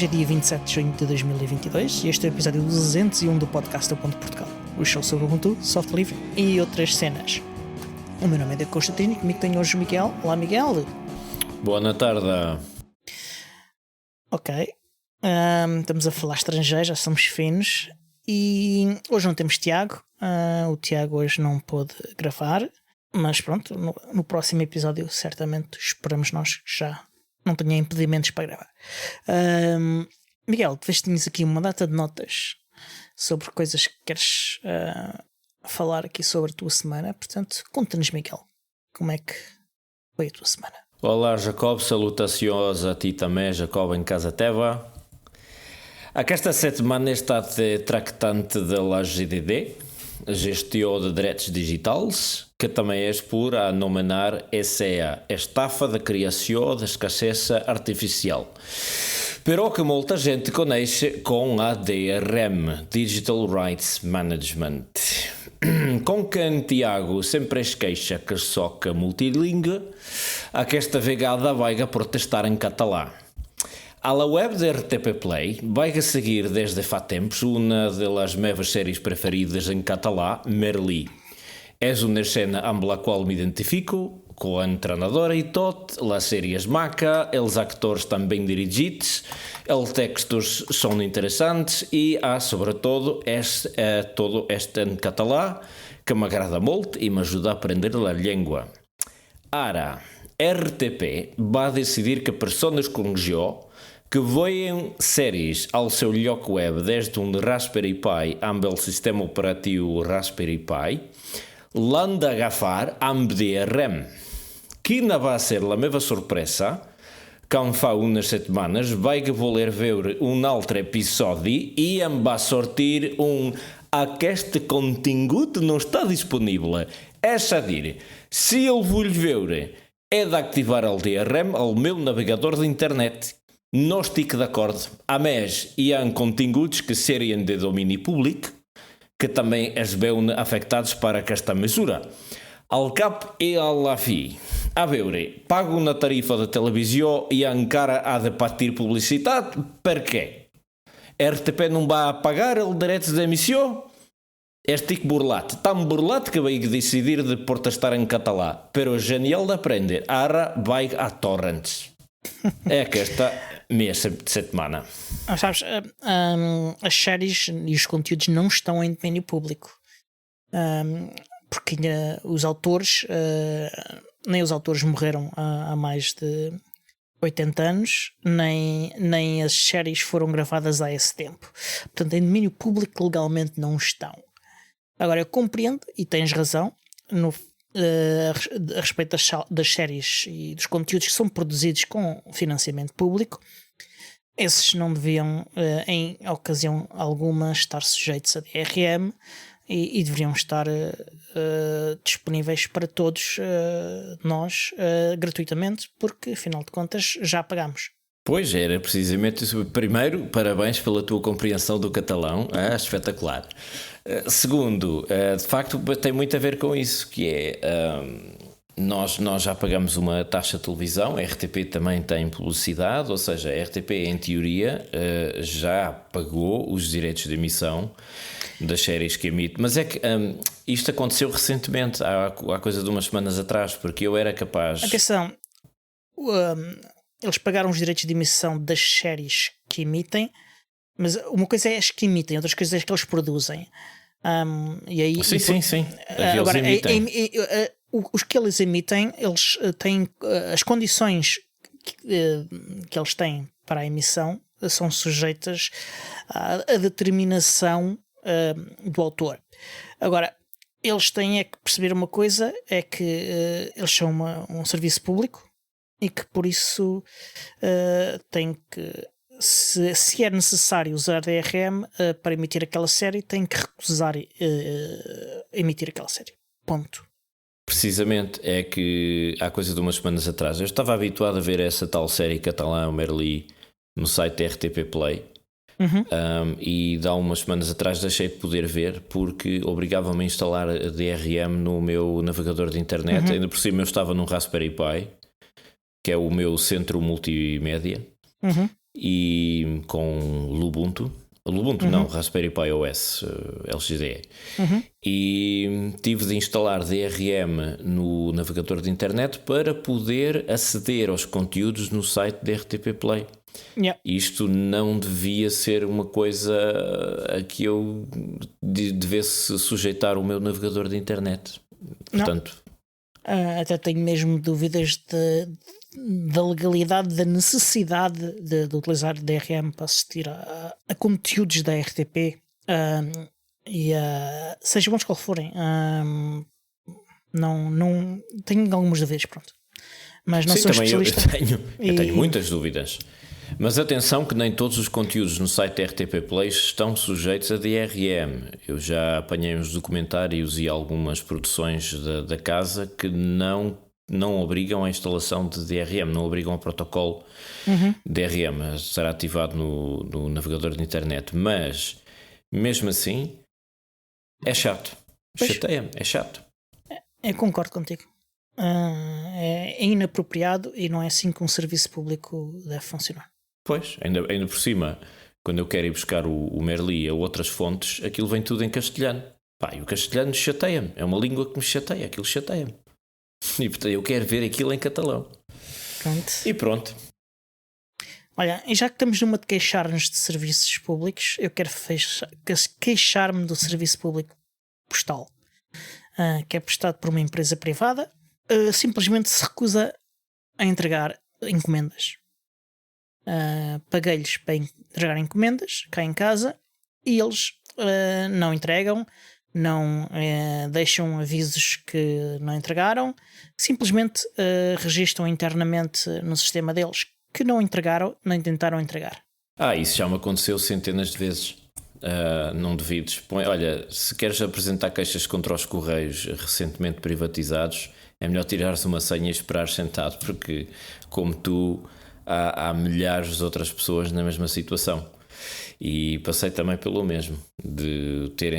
Hoje é dia 27 de junho de 2022 e este é o episódio 201 do podcast do Ponto Portugal. O show sobre Ubuntu, software livre e outras cenas. O meu nome é Diego Constantino e comigo tenho hoje o Miguel. Olá, Miguel. Boa tarde. Ok. Estamos a falar estrangeiro, já somos finos. E hoje não temos Tiago. O Tiago hoje não pôde gravar. Mas pronto, no próximo episódio certamente esperamos nós que já não tenha impedimentos para gravar. Miguel, tu tínhamos aqui uma data de notas sobre coisas que queres falar aqui sobre a tua semana. Portanto, conta-nos, Miguel, como é que foi a tua semana? Olá, Jacob, salutações a ti também, Jacob, em casa teva. Aquesta semana está tractante da GDD, Gestão de Direitos Digitais, que também é por anomenar essa estafa da criação da escassez artificial. Pero que muita gente conhece com a DRM, Digital Rights Management. Com quem Tiago sempre esquecha que soca multilingue, aquesta vegada vai protestar em catalão. A la web da RTP Play vai seguir desde faz tempos uma das minhas séries preferidas em catalão, Merli. É uma cena amb la qual me identifico, com a treinadora e tot, la série és maca, els actors estan ben dirigits, els textos són interessants i, sobretot, todo este en català, que m'agrada molt i m'ajuda a aprendre la llengua. Ara, RTP va decidir que persones com jo, que veiem sèries al seu lloc web des d'un Raspberry Pi amb el sistema operatiu Raspberry Pi, l'han d'agafar amb DRM. Quina va ser la meva sorpresa quan fa unes setmanes vaig voler veure un altre episodi i em va sortir aquest contingut no està disponible. És a dir, si el vull veure, he d'activar el DRM al meu navegador d'internet. No estic d'acord. A més, hi ha continguts que serien de domini públic que també es veuen afectats per aquesta mesura. Al cap i a la fi. A veure, pago una tarifa de televisió i encara ha de patir publicitat? Per què? RTP no va pagar els drets d'emissió? Estic burlat, tan burlat que vaig decidir de protestar en català, però genial d'aprendre. Ara vaig a torrents. É aquesta minha semana. Sabes, as séries e os conteúdos não estão em domínio público. Porque os autores, nem os autores morreram há mais de 80 anos, nem as séries foram gravadas há esse tempo. Portanto, em domínio público legalmente não estão. Agora, eu compreendo, e tens razão, a respeito das séries e dos conteúdos que são produzidos com financiamento público, esses não deviam, em ocasião alguma, estar sujeitos a DRM e deveriam estar disponíveis para todos nós gratuitamente, porque afinal de contas já pagamos. Pois, era precisamente isso. Primeiro, parabéns pela tua compreensão do catalão, espetacular. Segundo, de facto tem muito a ver com isso, que é, nós já pagamos uma taxa de televisão, a RTP também tem publicidade, ou seja, a RTP em teoria já pagou os direitos de emissão das séries que emite, mas é que isto aconteceu recentemente, há coisa de umas semanas atrás, porque eu era capaz... Atenção, eles pagaram os direitos de emissão das séries que emitem, mas uma coisa é as que emitem, outras coisas é as que eles produzem. E aí, sim. Agora, os que eles emitem, eles têm as condições que eles têm para a emissão são sujeitas à determinação do autor. Agora, eles têm é que perceber uma coisa, é que eles são um serviço público e que por isso têm que, se é necessário usar DRM para emitir aquela série, têm que recusar emitir aquela série. Ponto. Precisamente, é que há coisa de umas semanas atrás eu estava habituado a ver essa tal série catalã, Merli, no site da RTP Play. E há umas semanas atrás deixei de poder ver porque obrigava-me a instalar a DRM no meu navegador de internet. Ainda por cima eu estava num Raspberry Pi, que é o meu centro multimédia. e com Lubuntu. Lubuntu não, Raspberry Pi OS LXDE. E tive de instalar DRM no navegador de internet para poder aceder aos conteúdos no site da RTP Play. Isto não devia ser uma coisa a que eu devesse sujeitar o meu navegador de internet. Portanto, até tenho mesmo dúvidas da legalidade, da necessidade de utilizar DRM para assistir a conteúdos da RTP, seja bons qual forem. Não tenho algumas dúvidas, pronto. Mas não sou especialista. Eu tenho muitas dúvidas. Mas atenção que nem todos os conteúdos no site da RTP Play estão sujeitos a DRM. Eu já apanhei uns documentários e algumas produções da casa que não obrigam à instalação de DRM, não obrigam ao protocolo DRM a ser ativado no navegador de internet. Mas, mesmo assim, é chato. Chateia-me, é chato. Eu concordo contigo. É inapropriado e não é assim que um serviço público deve funcionar. Pois, ainda por cima, quando eu quero ir buscar o Merli a outras fontes, aquilo vem tudo em castelhano. E o castelhano chateia-me. É uma língua que me chateia, aquilo chateia-me. E portanto eu quero ver aquilo em catalão. Pronto. E pronto. Olha, e já que estamos numa de queixar-nos de serviços públicos, eu quero queixar-me do serviço público postal, que é prestado por uma empresa privada, simplesmente se recusa a entregar encomendas. Paguei-lhes para entregar encomendas cá em casa e eles não entregam, não deixam avisos que não entregaram, simplesmente registram internamente no sistema deles que não entregaram, nem tentaram entregar. Isso já me aconteceu centenas de vezes. Não duvides. Olha, se queres apresentar queixas contra os Correios recentemente privatizados, é melhor tirares uma senha e esperares sentado, porque como tu há milhares de outras pessoas na mesma situação. E passei também pelo mesmo, de ter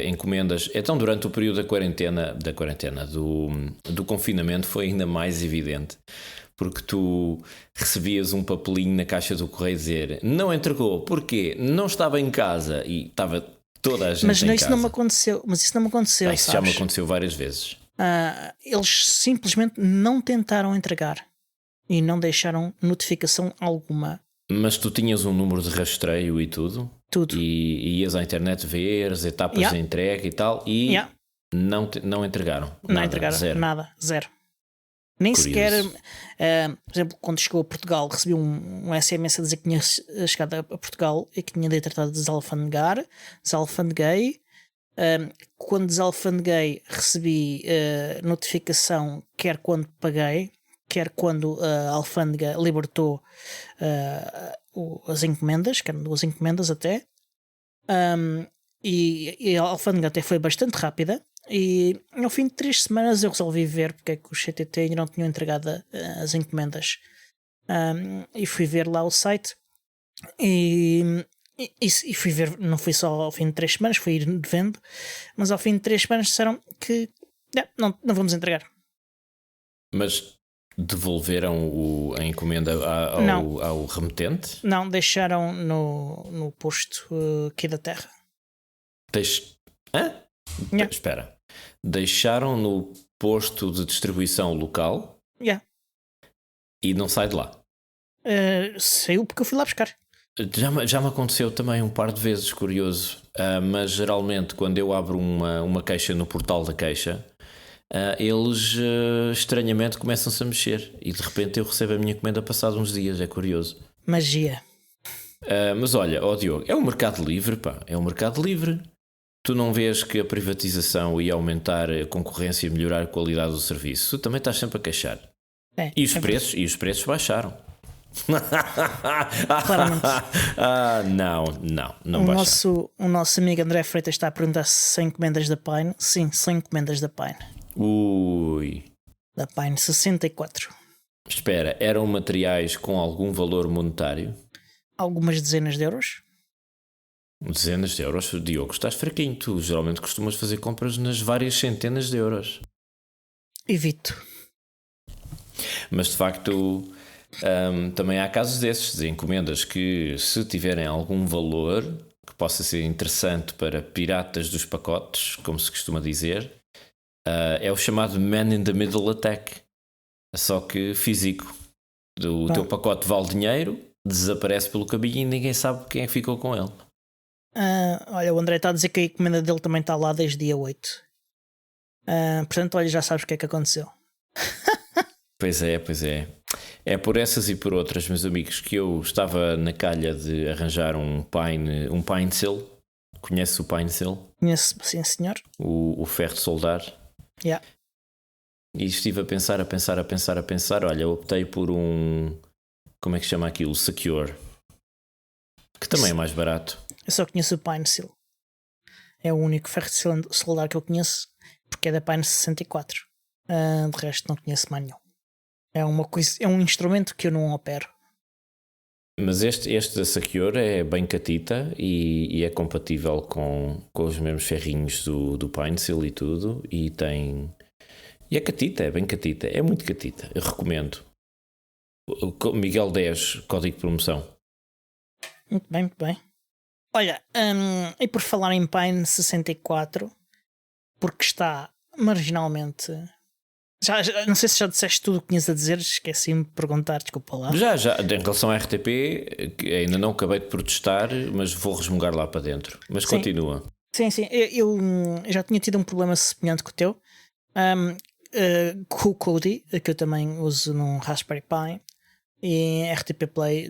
encomendas. Então, durante o período do confinamento, foi ainda mais evidente, porque tu recebias um papelinho na caixa do correio dizer não entregou, porquê? Não estava em casa, e estava toda a gente em casa. Mas isso não me aconteceu. Isso já me aconteceu várias vezes. Eles simplesmente não tentaram entregar e não deixaram notificação alguma. Mas tu tinhas um número de rastreio e tudo? Tudo. E ias à internet ver as etapas de entrega e tal, e não entregaram? Não entregaram zero. Nem curioso. Sequer, por exemplo, quando chegou a Portugal, recebi um SMS a dizer que tinha chegado a Portugal e que tinha de tratar de desalfandeguei. Quando desalfandeguei, recebi notificação, quer quando paguei, quer quando a alfândega libertou as encomendas, que eram 2 encomendas até, e a alfândega até foi bastante rápida. E ao fim de 3 semanas eu resolvi ver porque é que os CTT ainda não tinham entregado as encomendas, e fui ver lá o site e fui ver. Não fui só ao fim de 3 semanas, fui ir vendo, mas ao fim de 3 semanas disseram que não vamos entregar. Mas devolveram a encomenda ao remetente? Não, deixaram no posto aqui da terra. Espera. Deixaram no posto de distribuição local? E não sai de lá? Saiu porque eu fui lá buscar. Já me aconteceu também um par de vezes, curioso. Mas geralmente quando eu abro uma queixa no portal da queixa, eles estranhamente começam-se a mexer e de repente eu recebo a minha encomenda passado uns dias. É curioso. Magia. Mas olha, Diogo, é um mercado livre, pá. É um mercado livre. Tu não vês que a privatização ia aumentar a concorrência e melhorar a qualidade do serviço? Tu também estás sempre a queixar. E os preços baixaram. Claramente. Não baixaram. O nosso amigo André Freitas está a perguntar se são encomendas da Pine. Sim, são encomendas da Pine. Ui. Da Pine 64. Espera, eram materiais com algum valor monetário? Algumas dezenas de euros. Dezenas de euros? Diogo, estás fraquinho. Tu geralmente costumas fazer compras nas várias centenas de euros. Evito. Mas de facto Também há casos desses, de encomendas que, se tiverem algum valor que possa ser interessante para piratas dos pacotes, como se costuma dizer, é o chamado Man in the Middle Attack, só que físico. O teu pacote vale dinheiro, desaparece pelo caminho e ninguém sabe quem é que ficou com ele. Olha, o André está a dizer que a encomenda dele também está lá desde dia 8. Portanto, olha, já sabes o que é que aconteceu. Pois é. É por essas e por outras, meus amigos, que eu estava na calha de arranjar um Pine Seal. Conhece o Pine Seal? Conheço, sim, senhor. O ferro de soldar. Yeah. E estive a pensar. Olha, eu optei por um... Como é que chama aquilo? Secure. Que também é mais barato. Eu só conheço o Pine Seal. É o único ferro de soldar que eu conheço, porque é da Pine 64. De resto não conheço mais nenhum. É um instrumento que eu não opero. Mas este da Secure é bem catita e é compatível com os mesmos ferrinhos do Pine Seal e tudo. E tem... E é catita, é bem catita. É muito catita, eu recomendo. Miguel 10, código de promoção. Muito bem. Olha, e por falar em Pine 64, porque está marginalmente... Já, não sei se já disseste tudo o que tinhas a dizer, esqueci-me de perguntar, desculpa lá. Já, em relação à RTP, ainda não acabei de protestar, mas vou resmungar lá para dentro. Mas sim. Continua. Sim, eu já tinha tido um problema semelhante com o teu, com o Kodi, que eu também uso num Raspberry Pi, e RTP Play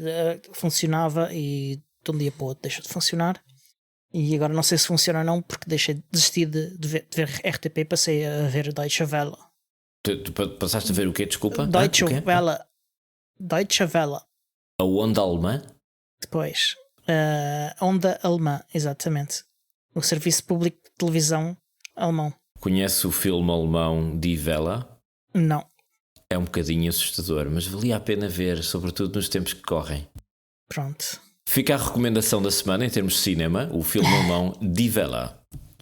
funcionava e de um dia para o outro deixou de funcionar. E agora não sei se funciona ou não, porque desisti de ver RTP e passei a ver Deutsche Welle. Tu passaste a ver o quê? Desculpa? Deutsche Welle. Deutsche Welle. A onda alemã? Depois. A onda alemã, exatamente. O serviço público de televisão alemão. Conhece o filme alemão Die Welle? Não. É um bocadinho assustador, mas valia a pena ver, sobretudo nos tempos que correm. Pronto. Fica a recomendação da semana em termos de cinema, o filme alemão Die Welle,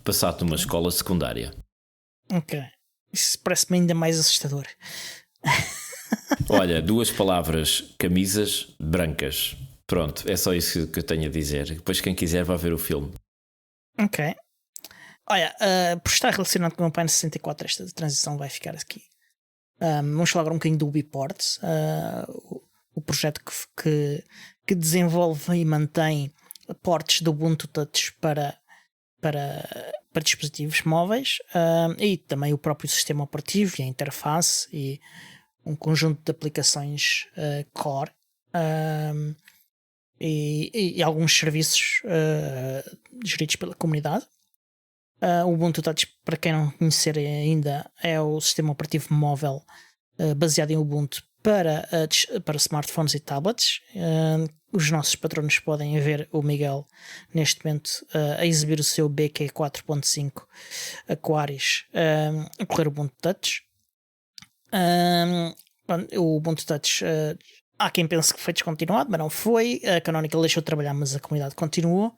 passado numa escola secundária. Ok. Isso parece-me ainda mais assustador. Olha, 2 palavras: camisas brancas. Pronto, é só isso que eu tenho a dizer. Depois quem quiser vai ver o filme. Ok. Olha, por estar relacionado com o Pine 64, esta transição vai ficar aqui. Vamos falar agora um bocadinho do Ubiport, o projeto que desenvolve e mantém ports do Ubuntu Touch para dispositivos móveis, e também o próprio sistema operativo e a interface e um conjunto de aplicações core, e alguns serviços geridos pela comunidade. O Ubuntu Touch, para quem não conhecer ainda, é o sistema operativo móvel baseado em Ubuntu para smartphones e tablets. Os nossos patronos podem ver o Miguel neste momento a exibir o seu BQ 4.5 Aquarius a correr o Ubuntu Touch. O Ubuntu Touch, há quem pense que foi descontinuado, mas não foi. A Canonical deixou de trabalhar, mas a comunidade continuou.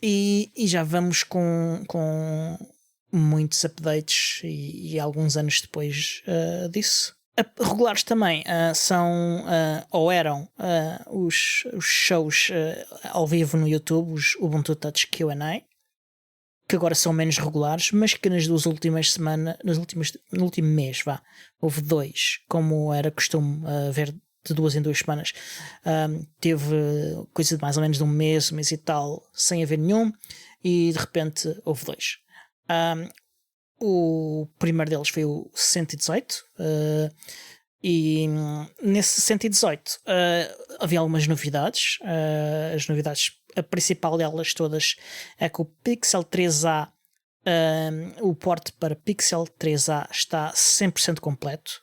E já vamos com muitos updates e alguns anos depois disso. Regulares também são ou eram os shows ao vivo no YouTube, os Ubuntu Touch Q&A, que agora são menos regulares, mas que nas duas últimas semanas, no último mês, houve 2, como era costume ver de 2 em 2 semanas. Teve coisa de mais ou menos de um mês e tal, sem haver nenhum, e de repente houve 2. O primeiro deles foi o 118, e nesse 118 havia algumas novidades. As novidades, a principal delas todas é que o Pixel 3a, o port para Pixel 3a está 100% completo.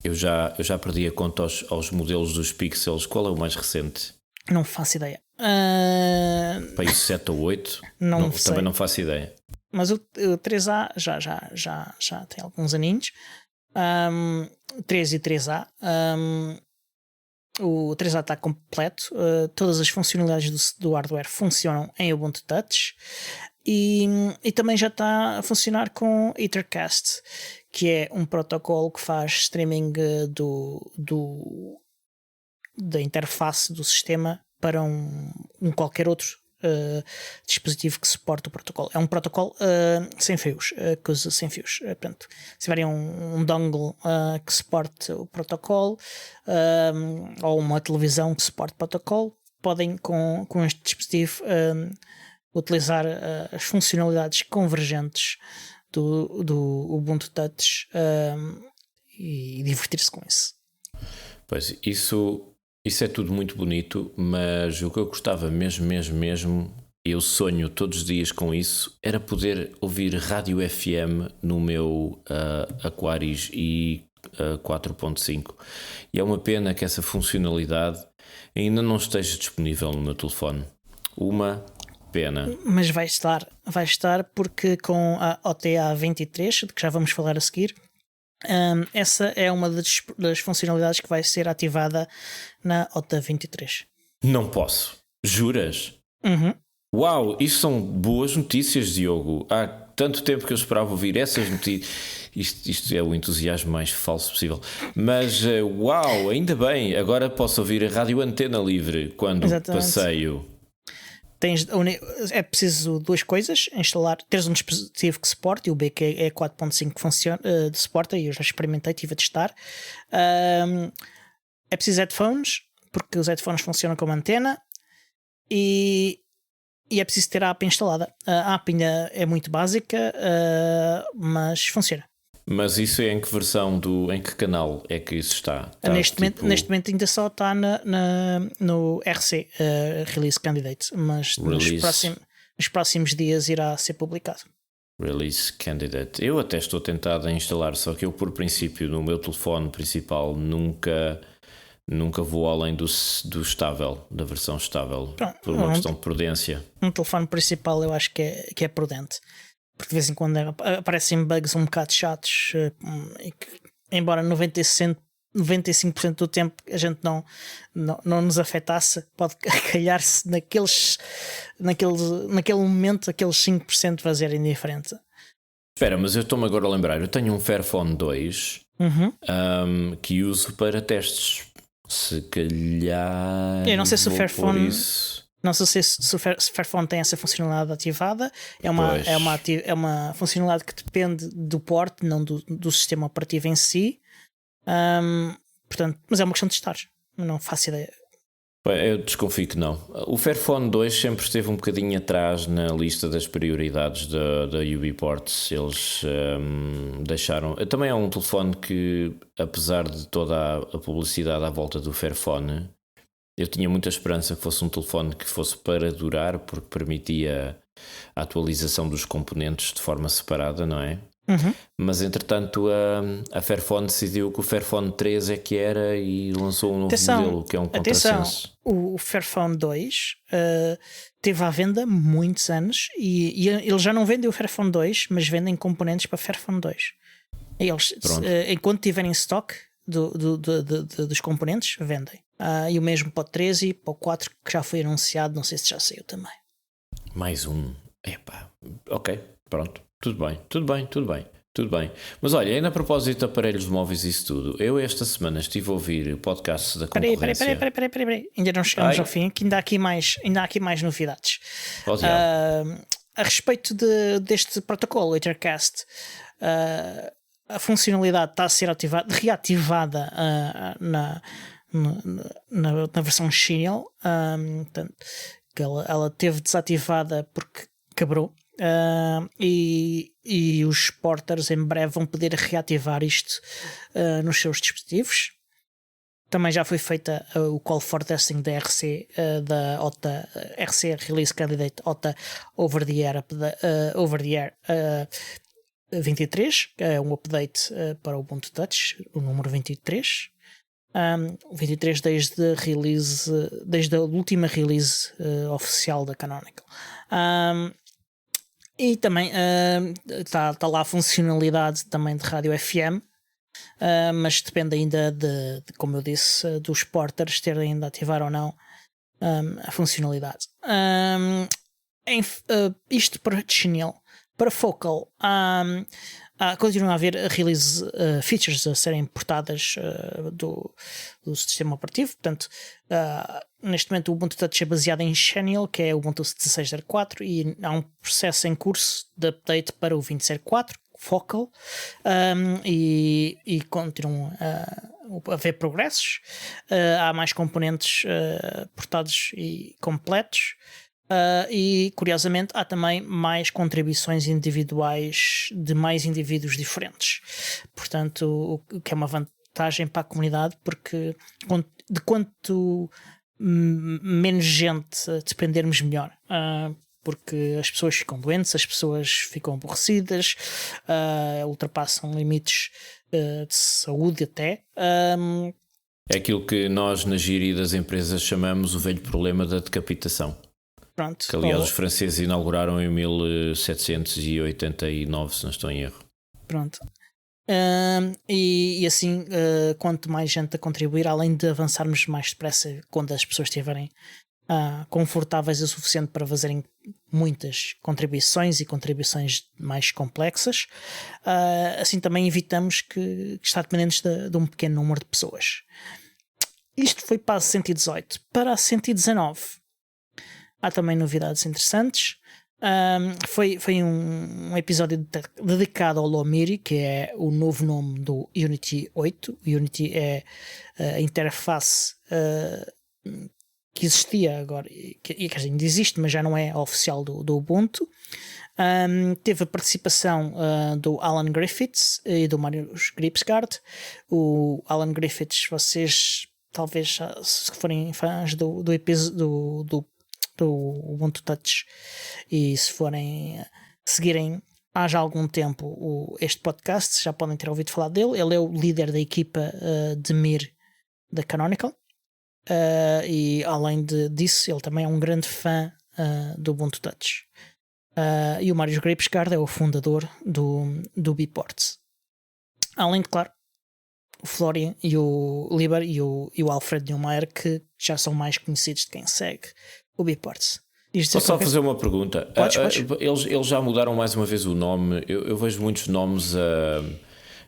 Eu já perdi a conta aos modelos dos Pixels. Qual é o mais recente? Não faço ideia. Para isso 7 ou 8? Não sei. Também não faço ideia. Mas o 3A já tem alguns aninhos. 3 e 3A. O 3A está completo. Todas as funcionalidades do hardware funcionam em Ubuntu Touch. E também já está a funcionar com Ethercast, que é um protocolo que faz streaming do da interface do sistema para um qualquer outro dispositivo que suporte o protocolo. É um protocolo sem fios, que usa sem fios. Portanto, se tiverem um dongle que suporte o protocolo ou uma televisão que suporte o protocolo, podem com este dispositivo utilizar as funcionalidades convergentes do Ubuntu Touch e divertir-se com isso. Pois, isso é tudo muito bonito, mas o que eu gostava mesmo, eu sonho todos os dias com isso, era poder ouvir rádio FM no meu Aquaris i 4.5. E é uma pena que essa funcionalidade ainda não esteja disponível no meu telefone. Uma pena. Mas vai estar porque com a OTA 23, de que já vamos falar a seguir, essa é uma das funcionalidades que vai ser ativada na OTA 23. Não posso. Juras? Uhum. Uau, isso são boas notícias, Diogo. Há tanto tempo que eu esperava ouvir essas notícias. Isto é o entusiasmo mais falso possível. Mas uau, ainda bem. Agora posso ouvir a rádio Antena Livre quando passeio. É preciso duas coisas: teres um dispositivo que suporte, e o BQ 4.5 funciona, suporta, e eu já experimentei, estive a testar. É preciso headphones, porque os headphones funcionam como antena, e é preciso ter a app instalada. A app ainda é muito básica, mas funciona. Mas isso é em que versão em que canal é que isso está? Neste momento ainda só está no RC, Release Candidate, mas nos próximos dias irá ser publicado. Release Candidate. Eu até estou tentado a instalar, só que eu, por princípio, no meu telefone principal nunca vou além do estável, da versão estável. Pronto, por uma questão de prudência. Um telefone principal eu acho que é prudente, porque de vez em quando aparecem bugs um bocado chatos, e que, embora 95% do tempo a gente não nos afetasse, pode calhar-se naquele momento aqueles 5% fazerem diferença. Espera, mas eu estou-me agora a lembrar, eu tenho um Fairphone 2 que uso para testes. Se calhar eu não sei se o Fairphone, não sei se o Fairphone tem essa funcionalidade ativada. É uma funcionalidade que depende do porte, não do sistema operativo em si. Portanto, mas é uma questão de testar. Não faço ideia. Eu desconfio que não. O Fairphone 2 sempre esteve um bocadinho atrás na lista das prioridades da UbiPorts. Eles deixaram. Também é um telefone que, apesar de toda a publicidade à volta do Fairphone, eu tinha muita esperança que fosse um telefone que fosse para durar, porque permitia a atualização dos componentes de forma separada, não é? Mas entretanto a Fairphone decidiu que o Fairphone 3 é que era e lançou um novo modelo que é um contrassenso. O Fairphone 2 teve à venda muitos anos e eles já não vendem o Fairphone 2, mas vendem componentes para Fairphone 2. E eles, enquanto tiverem stock dos componentes, vendem. E o mesmo para o 3 e para o 4 que já foi anunciado, não sei se já saiu também. Mais um. Epá, ok, pronto. Tudo bem. Mas olha, ainda a propósito de aparelhos móveis e isso tudo, eu esta semana estive a ouvir o podcast da concorrência. Peraí. Ainda não chegamos ao fim, que ainda há aqui mais novidades. A respeito deste protocolo, Ethercast, a funcionalidade está a ser reativada na versão Xenial. Portanto, que ela teve desativada porque quebrou. E os porters em breve vão poder reativar isto nos seus dispositivos. Também já foi feita o call for testing da RC, da OTA RC Release Candidate OTA Over the Air 23, que é um update para o Ubuntu Touch, o número 23. O 23 desde a última release oficial da Canonical. E também está lá a funcionalidade também de rádio FM, mas depende ainda de, como eu disse, dos porters terem ainda ativar ou não a funcionalidade. Isto para Xenial. Para Focal há Continuam a haver release features a serem portadas do sistema operativo. Portanto, neste momento o Ubuntu Touch é baseado em Xenial, que é o Ubuntu 16.04, e há um processo em curso de update para o 20.04, Focal, e continuam a haver progressos. Há mais componentes portados e completos. E curiosamente há também mais contribuições individuais de mais indivíduos diferentes, portanto, o que é uma vantagem para a comunidade, porque de quanto menos gente dependermos, melhor, porque as pessoas ficam doentes, as pessoas ficam aborrecidas, ultrapassam limites de saúde até. É aquilo que nós na gíria das empresas chamamos o velho problema da decapitação. Pronto, que aliás os franceses inauguraram em 1789, se não estou em erro. Pronto. E assim, quanto mais gente a contribuir, além de avançarmos mais depressa quando as pessoas estiverem confortáveis o suficiente para fazerem muitas contribuições e contribuições mais complexas, assim também evitamos que estar dependentes de um pequeno número de pessoas. Isto foi para a 118. Para a 119 há também novidades interessantes. Foi um episódio dedicado ao Lomiri, que é o novo nome do Unity 8. O Unity é a interface que existia agora, que ainda existe, mas já não é oficial do Ubuntu. Teve a participação do Alan Griffiths e do Marius Gripsgaard. O Alan Griffiths, vocês talvez, se forem fãs do Ubuntu Touch, e se forem seguirem há já algum tempo este podcast, já podem ter ouvido falar dele. Ele é o líder da equipa de Mir da Canonical, e além disso ele também é um grande fã do Ubuntu Touch. E o Marius Gripsgaard é o fundador do Bports. Além de, claro, o Florian e o Liber e o Alfred Neumayer, que já são mais conhecidos de quem segue o Bports. Posso só fazer uma pergunta? Podes. Eles já mudaram mais uma vez o nome. Eu vejo muitos nomes.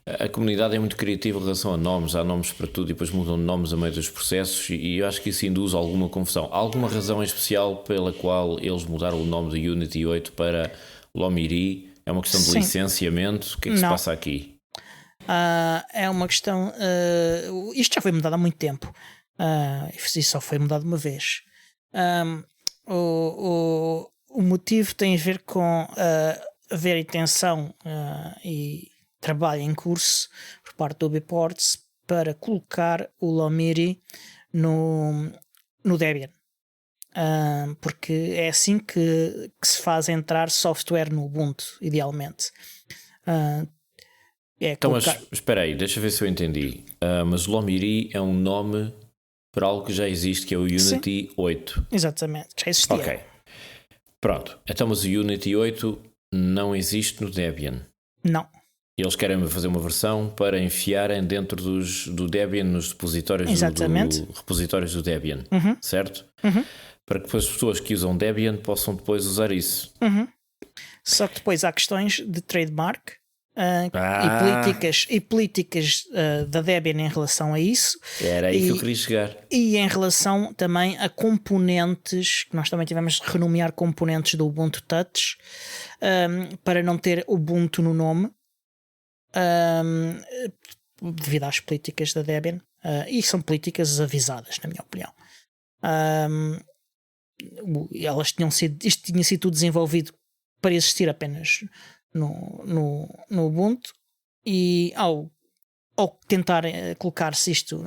A comunidade é muito criativa em relação a nomes. Há nomes para tudo e depois mudam de nomes a meio dos processos, e eu acho que isso induz alguma confusão. Há alguma razão em especial pela qual eles mudaram o nome do Unity 8 para Lomiri? É uma questão de licenciamento? O que é que se passa aqui? É uma questão. Isto já foi mudado há muito tempo. E só foi mudado uma vez. O motivo tem a ver com haver intenção e trabalho em curso por parte do Bports para colocar o Lomiri no Debian, porque é assim que se faz entrar software no Ubuntu, idealmente. Então, mas espera aí, deixa eu ver se eu entendi. Mas Lomiri é um nome para algo que já existe, que é o Unity 8. Exatamente, já existia. Ok, pronto. Então, mas o Unity 8 não existe no Debian? Não. Eles querem fazer uma versão para enfiarem dentro do Debian, nos repositórios repositórios do Debian, certo? Para que depois as pessoas que usam Debian possam depois usar isso. Só que depois há questões de trademark e políticas da Debian em relação a isso. Era aí que eu queria chegar. E em relação também a componentes, que nós também tivemos de renomear componentes do Ubuntu Touch, para não ter Ubuntu no nome, devido às políticas da Debian, e são políticas avisadas, na minha opinião. Isto tinha sido tudo desenvolvido para existir apenas no Ubuntu, e ao tentar colocar-se isto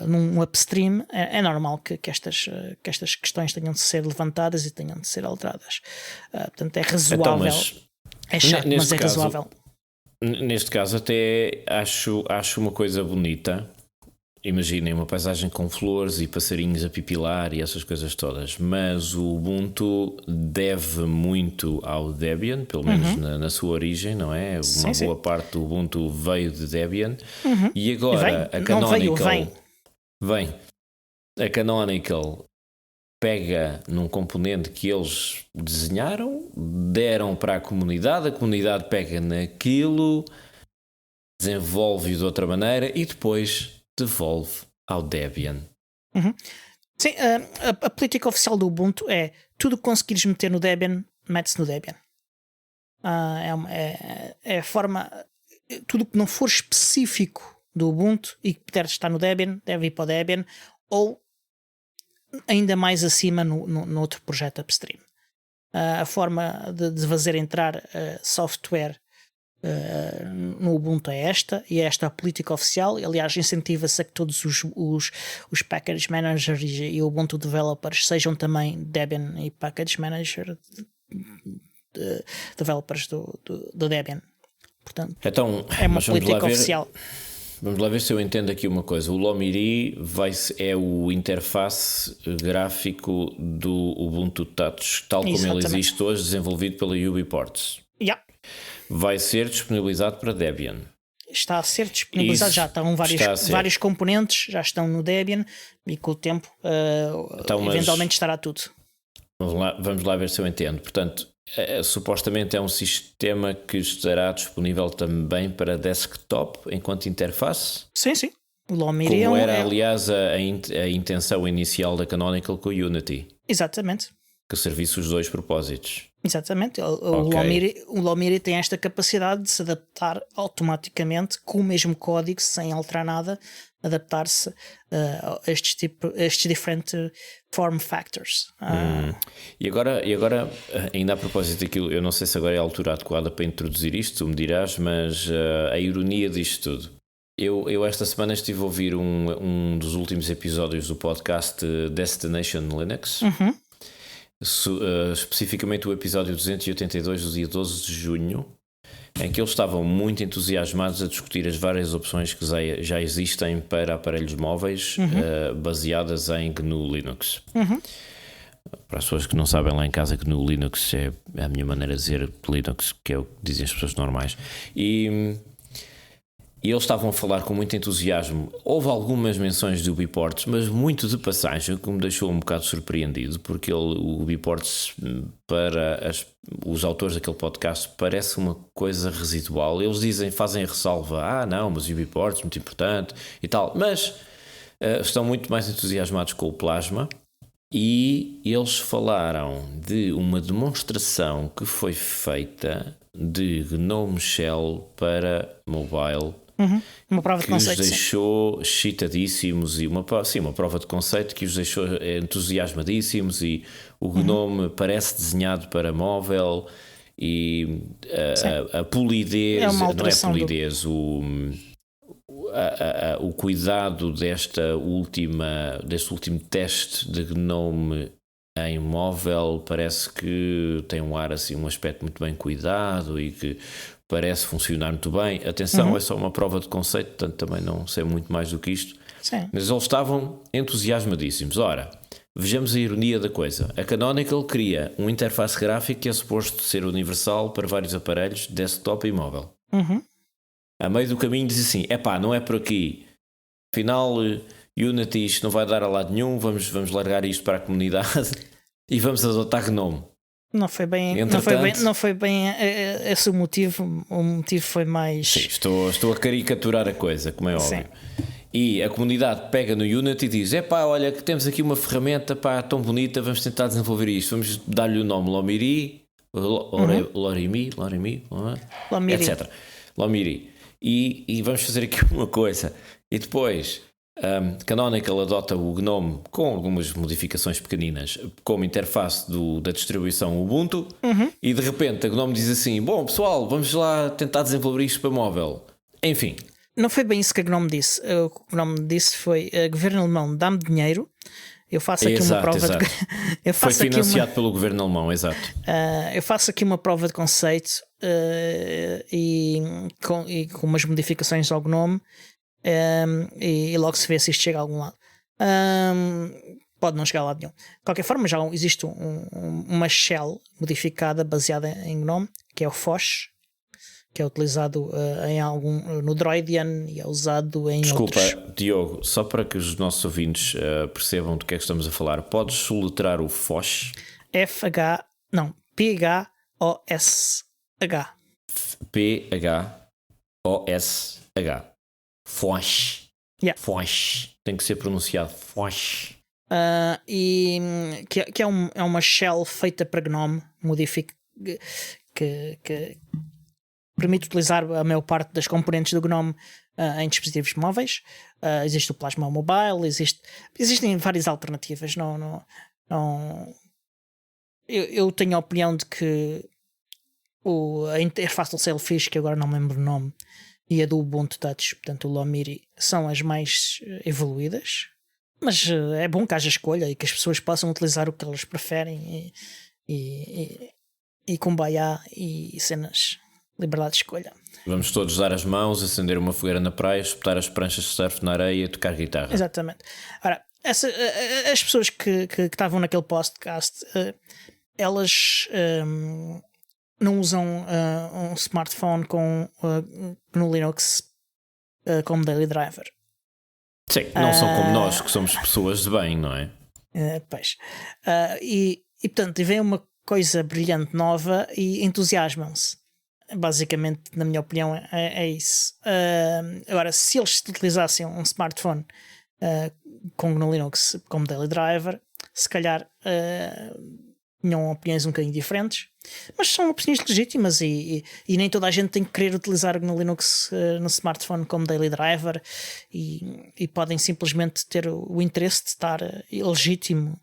num upstream, é normal que estas questões tenham de ser levantadas e tenham de ser alteradas. Portanto, é razoável. Então, é chato, mas é razoável. Neste caso até acho uma coisa bonita. Imaginem uma paisagem com flores e passarinhos a pipilar e essas coisas todas, mas o Ubuntu deve muito ao Debian, pelo menos na sua origem, não é? Uma boa parte do Ubuntu veio de Debian, e agora a Canonical vem. A Canonical pega num componente que eles desenharam, deram para a comunidade pega naquilo, desenvolve-o de outra maneira e depois devolve ao Debian. Sim, a política oficial do Ubuntu é tudo que conseguires meter no Debian, mete-se no Debian. É a forma. Tudo que não for específico do Ubuntu e que puder estar no Debian, deve ir para o Debian, ou ainda mais acima no outro projeto upstream. A forma de fazer entrar software no Ubuntu é esta, e é esta a política oficial. Aliás, incentiva-se a que todos os package managers e Ubuntu developers sejam também Debian e package manager developers do Debian. Portanto, então, é uma política oficial. Vamos lá ver se eu entendo aqui uma coisa. O Lomiri é o interface gráfico do Ubuntu Touch, tal como ele existe hoje, desenvolvido pela UbiPorts. Yeah. Vai ser disponibilizado para Debian. Está a ser disponibilizado, já estão vários componentes, já estão no Debian, e com o tempo eventualmente estará tudo. Vamos lá ver se eu entendo. Portanto, supostamente é um sistema que estará disponível também para desktop enquanto interface? Sim. O Lomiri como era, aliás, a intenção inicial da Canonical com o Unity. Exatamente. Que servisse os dois propósitos. Exatamente. O Lomiri tem esta capacidade de se adaptar automaticamente com o mesmo código, sem alterar nada, adaptar-se a estes diferentes form factors. E agora, ainda a propósito daquilo, eu não sei se agora é a altura adequada para introduzir isto, tu me dirás, mas a ironia disto tudo. Eu esta semana estive a ouvir um dos últimos episódios do podcast Destination Linux. Especificamente o episódio 282 do dia 12 de junho, em que eles estavam muito entusiasmados a discutir as várias opções que já existem para aparelhos móveis baseadas em GNU Linux. Para as pessoas que não sabem, lá em casa, GNU Linux é a minha maneira de dizer Linux, que é o que dizem as pessoas normais. E eles estavam a falar com muito entusiasmo. Houve algumas menções do UbiPorts, mas muito de passagem, o que me deixou um bocado surpreendido, porque o UbiPorts, para os autores daquele podcast, parece uma coisa residual. Eles fazem a ressalva, não, mas o UbiPorts, muito importante e tal, mas estão muito mais entusiasmados com o Plasma. E eles falaram de uma demonstração que foi feita de GNOME Shell para mobile. Uma prova de conceito, que os deixou excitadíssimos, e uma prova de conceito que os deixou entusiasmadíssimos, e o GNOME parece desenhado para móvel, e a polidez, não é a polidez, o cuidado deste último teste de GNOME em móvel parece que tem um ar assim, um aspecto muito bem cuidado e que parece funcionar muito bem. Atenção, é só uma prova de conceito, portanto também não sei muito mais do que isto. Sim. Mas eles estavam entusiasmadíssimos. Ora, vejamos a ironia da coisa. A Canonical cria um interface gráfico que é suposto ser universal para vários aparelhos, desktop e móvel. A meio do caminho diz assim, não é por aqui. Afinal, Unity isto não vai dar a lado nenhum, vamos largar isto para a comunidade e vamos adotar GNOME. Não foi bem esse o motivo. O motivo foi mais... Sim, estou a caricaturar a coisa, como é óbvio. Sim. E a comunidade pega no Unity e diz, olha que temos aqui uma ferramenta tão bonita, vamos tentar desenvolver isto, vamos dar-lhe o nome Lomiri, Lorimi, etc. Lomiri. E vamos fazer aqui uma coisa. E depois Canonical adota o GNOME com algumas modificações pequeninas como interface da distribuição Ubuntu, e de repente a GNOME diz assim, bom pessoal, vamos lá tentar desenvolver isto para móvel. Enfim. Não foi bem isso que a GNOME disse. O que a GNOME disse foi, governo alemão, dá-me dinheiro, eu faço aqui uma prova de... Foi financiado pelo governo alemão, exato. Eu faço aqui uma prova de conceito e com umas modificações ao GNOME, e logo se vê se isto chega a algum lado. Pode não chegar a lado nenhum. De qualquer forma, já existe uma shell modificada baseada em GNOME, que é o Foch, que é utilizado no Droidian e é usado em Desculpa, outros. Diogo, só para que os nossos ouvintes percebam do que é que estamos a falar, podes soletrar o FOSH? P-H-O-S-H. P-H-O-S-H. FOSH. Yeah. FOSH. Tem que ser pronunciado FOSH. E que é uma shell feita para GNOME, que permite utilizar a maior parte das componentes do GNOME em dispositivos móveis. Existe o Plasma Mobile, existem várias alternativas. Eu tenho a opinião de que a interface do Sailfish, que agora não me lembro o nome, e a do Ubuntu Touch, portanto o Lomiri, são as mais evoluídas. Mas é bom que haja escolha e que as pessoas possam utilizar o que elas preferem e kumbaya e cenas, liberdade de escolha. Vamos todos dar as mãos, acender uma fogueira na praia, espetar as pranchas de surf na areia e tocar guitarra. Exatamente. Ora, as pessoas que estavam naquele podcast, elas não usam um smartphone no Linux como daily driver. Sim, não são como nós, que somos pessoas de bem, não é? Pois. E portanto, vem uma coisa brilhante nova e entusiasmam-se. Basicamente, na minha opinião, é isso. Agora, se eles utilizassem um smartphone com GNU Linux como daily driver, se calhar tinham opiniões um bocadinho diferentes, mas são opiniões legítimas e nem toda a gente tem que querer utilizar o GNU Linux no smartphone como daily driver e podem simplesmente ter o interesse de estar legítimo,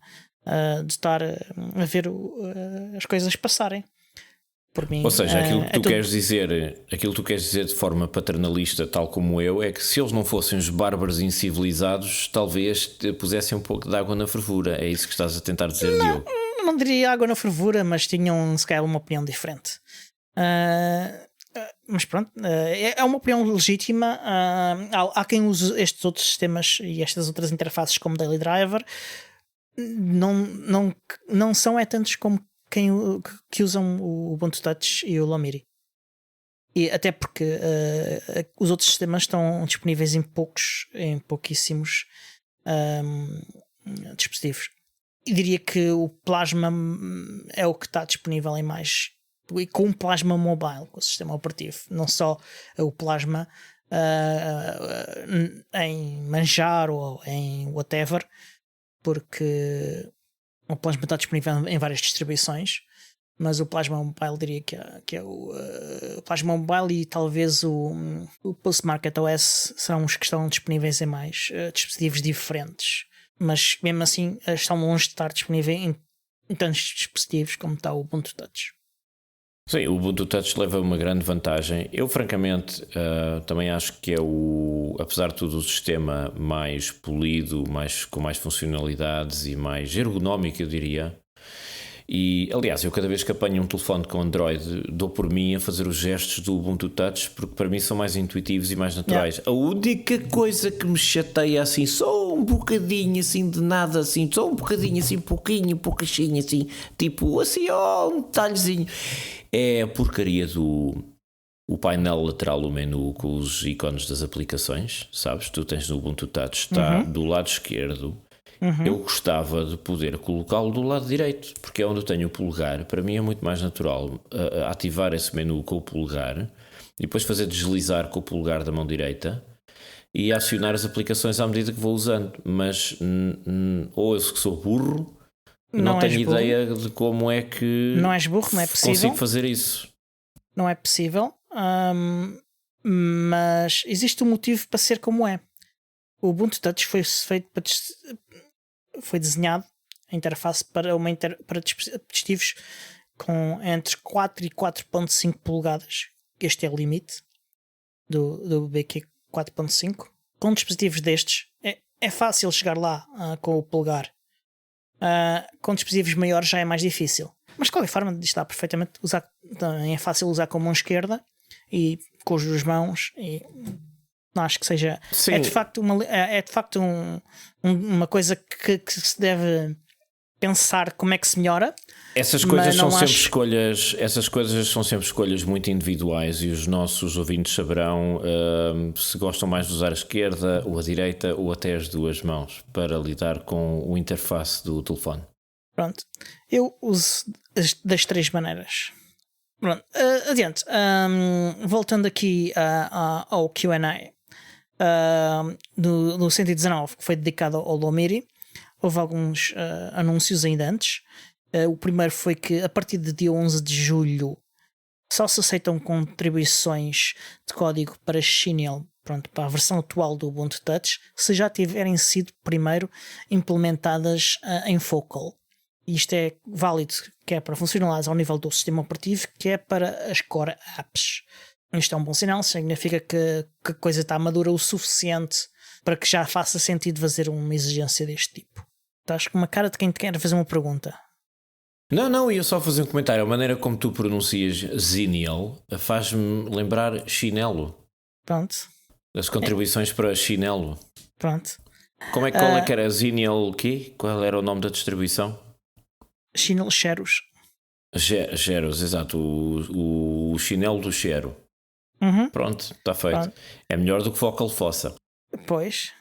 de estar a ver as coisas passarem. Por mim, ou seja, aquilo que tu queres dizer de forma paternalista, tal como eu, é que se eles não fossem os bárbaros incivilizados, talvez pusessem um pouco de água na fervura. É isso que estás a tentar dizer, Diogo? Não diria água na fervura, mas tinham se calhar uma opinião diferente. Mas pronto, é uma opinião legítima. Há quem use estes outros sistemas e estas outras interfaces como daily driver. Não são tantos como que usam o Ubuntu Touch e o Lomiri. E até porque os outros sistemas estão disponíveis em pouquíssimos dispositivos. E diria que o Plasma é o que está disponível em mais, com o Plasma Mobile, com o sistema operativo, não só o Plasma em Manjaro ou em whatever, porque o Plasma está disponível em várias distribuições, mas o Plasma Mobile diria que é o Plasma Mobile e talvez o Postmarket OS são os que estão disponíveis em mais dispositivos diferentes. Mas mesmo assim estão longe de estar disponível em tantos dispositivos como está o Ubuntu Touch. Sim, o Ubuntu Touch leva uma grande vantagem. Eu francamente também acho que é apesar de tudo, o sistema mais polido, com mais funcionalidades e mais ergonómico, eu diria. E aliás, eu cada vez que apanho um telefone com Android dou por mim a fazer os gestos do Ubuntu Touch, porque para mim são mais intuitivos e mais naturais. A única coisa que me chateia assim, só um bocadinho assim de nada, assim, só um bocadinho assim, pouquinho assim, tipo assim, um detalhezinho, é a porcaria o painel lateral do menu com os ícones das aplicações, sabes? Tu tens no Ubuntu Touch, está do lado esquerdo. Eu gostava de poder colocá-lo do lado direito, porque é onde eu tenho o polegar. Para mim é muito mais natural ativar esse menu com o polegar e depois fazer deslizar com o polegar da mão direita e acionar as aplicações à medida que vou usando. Mas ou eu que sou burro, não tenho ideia de como é que não és burro, não é possível. Consigo fazer isso. Não é possível, mas existe um motivo para ser como é. O Ubuntu Touch foi desenhado a interface para dispositivos com entre 4 e 4.5 polegadas. Este é o limite do BQ 4.5. Com dispositivos destes é fácil chegar lá com o polegar. Com dispositivos maiores já é mais difícil. Mas de qualquer forma está perfeitamente é fácil usar com a mão esquerda e com as duas mãos e não acho que seja. Sim. É de facto uma coisa que se deve pensar como é que se melhora. Essas coisas são sempre escolhas. Essas coisas são sempre escolhas muito individuais e os nossos ouvintes saberão se gostam mais de usar a esquerda ou a direita ou até as duas mãos para lidar com o interface do telefone. Pronto, eu uso das 3 maneiras. Pronto, adiante. Voltando aqui ao Q&A no 119, que foi dedicado ao Lomiri, houve alguns anúncios ainda antes. O primeiro foi que a partir de dia 11 de julho só se aceitam contribuições de código para Xenial, pronto, para a versão atual do Ubuntu Touch, se já tiverem sido primeiro implementadas em Focal. Isto é válido quer para funcionalidades ao nível do sistema operativo, quer para as Core Apps. Isto é um bom sinal, significa que a coisa está madura o suficiente para que já faça sentido fazer uma exigência deste tipo. Estás com uma cara de quem te quer fazer uma pergunta. Não, ia só fazer um comentário. A maneira como tu pronuncias Xenial faz-me lembrar chinelo. Pronto. As contribuições para chinelo. Pronto. Qual é que era? Xenial o quê? Qual era o nome da distribuição? Xenial Xeros. Xeros, exato. O chinelo do Xero. Uhum. Pronto, está feito. Pronto. É melhor do que Focal Fossa. Pois,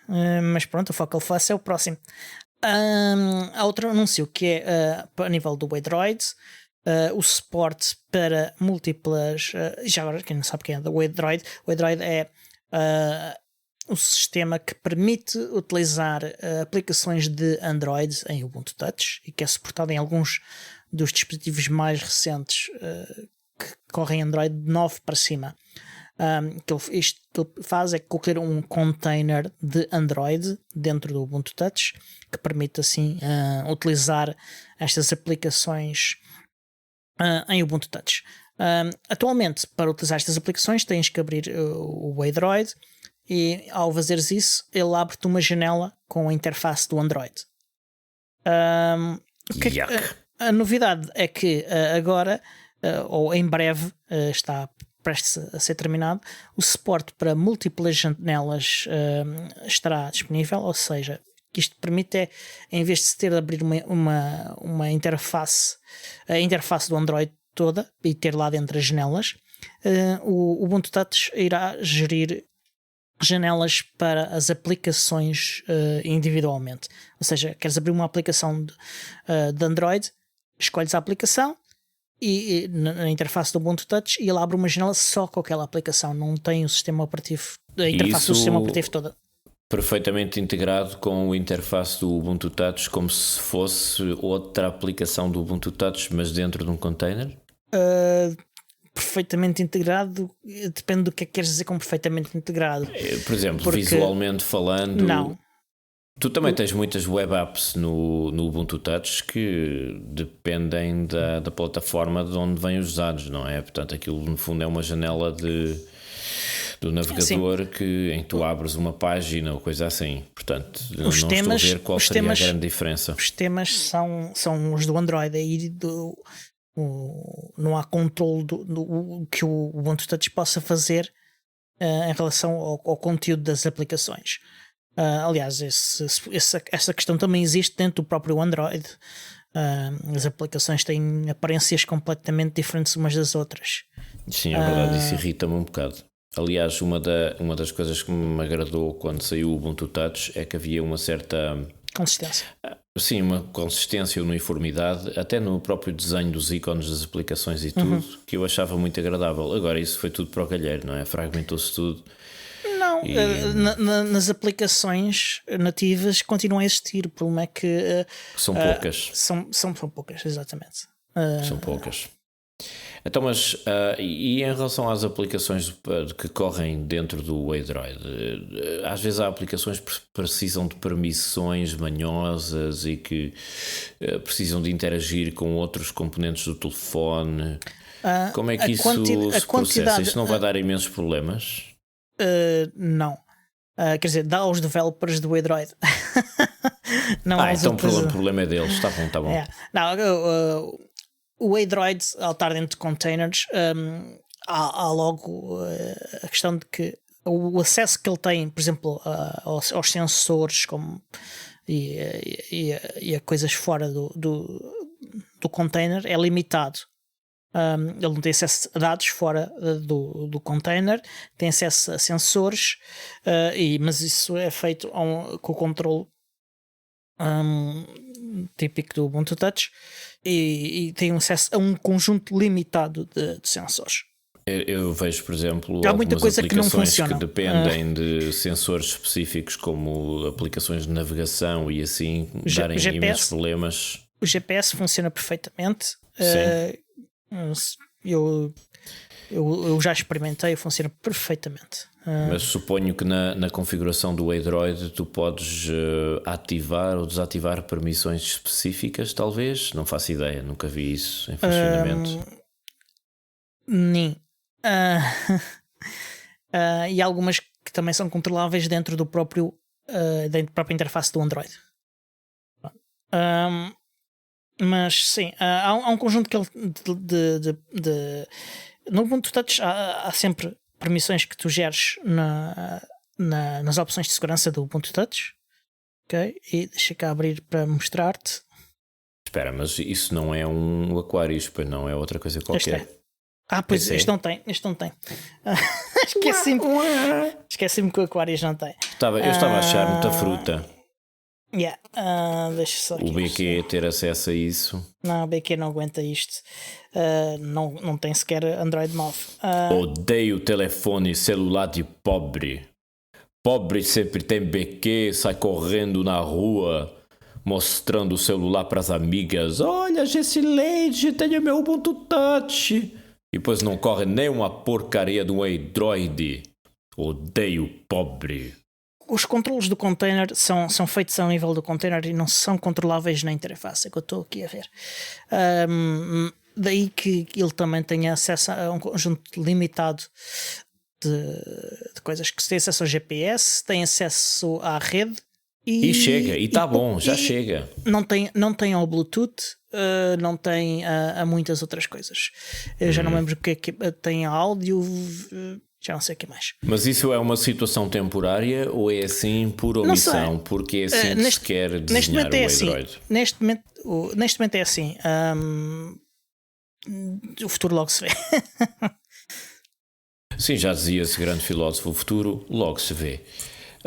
mas pronto, o Focal Fossa é o próximo. Há outro anúncio que é a nível do Android, o suporte para múltiplas. Já agora, quem não sabe quem é o Android, o Android é o sistema que permite utilizar aplicações de Android em Ubuntu Touch e que é suportado em alguns dos dispositivos mais recentes que correm Android de 9 para cima. Isto que ele faz é colocar um container de Android dentro do Ubuntu Touch que permite assim utilizar estas aplicações em Ubuntu Touch. Atualmente, para utilizar estas aplicações tens que abrir o Android e ao fazeres isso ele abre-te uma janela com a interface do Android. A novidade é que agora ou em breve está prestes a ser terminado, o suporte para múltiplas janelas estará disponível, ou seja, isto permite é, em vez de se ter de abrir uma interface, a interface do Android toda e ter lá dentro as janelas, o Ubuntu Touch irá gerir janelas para as aplicações individualmente. Ou seja, queres abrir uma aplicação de Android, escolhes a aplicação e na interface do Ubuntu Touch e ele abre uma janela só com aquela aplicação, não tem o sistema operativo, a interface do sistema operativo toda. Perfeitamente integrado com a interface do Ubuntu Touch, como se fosse outra aplicação do Ubuntu Touch, mas dentro de um container? Perfeitamente integrado, depende do que é que queres dizer com perfeitamente integrado. Por exemplo, visualmente falando... Não. Tu também tens muitas web apps no Ubuntu Touch que dependem da plataforma de onde vêm os dados, não é? Portanto, aquilo no fundo é uma janela do navegador em que tu abres uma página ou coisa assim. Portanto, não estou a ver qual seria a grande diferença. Os temas são os do Android, aí não há controle do que o Ubuntu Touch possa fazer em relação ao conteúdo das aplicações. Aliás, essa questão também existe dentro do próprio Android. As aplicações têm aparências completamente diferentes umas das outras. Sim, é verdade, isso irrita-me um bocado. Aliás, uma das coisas que me agradou quando saiu o Ubuntu Touch é que havia uma certa consistência. Sim, uma consistência, uma uniformidade, até no próprio desenho dos ícones das aplicações e tudo, que eu achava muito agradável. Agora isso foi tudo para o galheiro, não é? Fragmentou-se tudo. Não, nas aplicações nativas continuam a existir. O problema é que são poucas. São poucas, exatamente. São poucas. Então, mas e em relação às aplicações que correm dentro do Android, às vezes há aplicações que precisam de permissões manhosas e que precisam de interagir com outros componentes do telefone. Como é que isso se processa? Isso não vai dar imensos problemas? Não. Quer dizer, dá aos developers do Android. Não então o problema é deles. Está bom. Não, o Android, ao estar dentro de containers, há logo a questão de que o acesso que ele tem, por exemplo, aos sensores, como e a coisas fora do container é limitado. Ele não tem acesso a dados fora do container, tem acesso a sensores, mas isso é feito com o controle típico do Ubuntu Touch, e tem acesso a um conjunto limitado de sensores. Eu vejo, por exemplo, há muita coisa que não aplicações funciona. que dependem de sensores específicos, como aplicações de navegação e assim, darem imensos problemas. O GPS funciona perfeitamente. Eu já experimentei, funciona perfeitamente. Mas suponho que na configuração do Android tu podes ativar ou desativar permissões específicas, talvez? Não faço ideia, nunca vi isso em funcionamento. E algumas que também são controláveis dentro da própria interface do Android. Mas sim, há um conjunto que no Ubuntu Touch há sempre permissões que tu geres nas opções de segurança do Ubuntu Touch. Ok? E deixa cá abrir para mostrar-te. Espera, mas isso não é um Aquarius, pois não, é outra coisa qualquer. Pois este não tem. Esqueci-me que o Aquarius não tem. Eu estava a achar muita fruta. Deixa só o BQ ter acesso a isso. Não, o BQ não aguenta isto. Não tem sequer Android 9. Odeio telefone celular de pobre. Pobre sempre tem BQ, sai correndo na rua mostrando o celular para as amigas. Olha, Gessilade, tenho meu Ubuntu Touch. E depois não corre nem uma porcaria de um Android. Odeio pobre. Os controles do container são feitos ao nível do container e não são controláveis na interface, é que eu estou aqui a ver. Daí que ele também tenha acesso a um conjunto limitado de coisas, que tem acesso ao GPS, tem acesso à rede e chega, e está bom, já chega. Não tem ao Bluetooth, não tem a muitas outras coisas. Eu já não lembro o que é que tem áudio, já não sei o que mais. Mas isso é uma situação temporária ou é assim por omissão? Porque é assim que se quer desenhar o Android? Neste momento é assim. O futuro logo se vê. Sim, já dizia esse grande filósofo, o futuro logo se vê.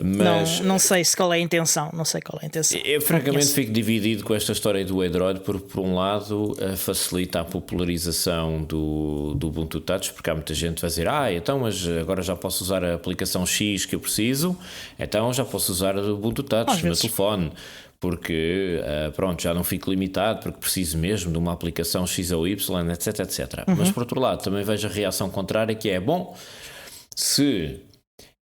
Mas não sei qual é a intenção. Eu francamente fico dividido com esta história do Android, porque por um lado facilita a popularização do Ubuntu Touch, porque há muita gente que vai dizer, então mas agora já posso usar a aplicação X que eu preciso, então já posso usar o Ubuntu Touch no meu telefone, porque pronto, já não fico limitado, porque preciso mesmo de uma aplicação X ou Y, etc, etc. Mas por outro lado também vejo a reação contrária, que é, bom, se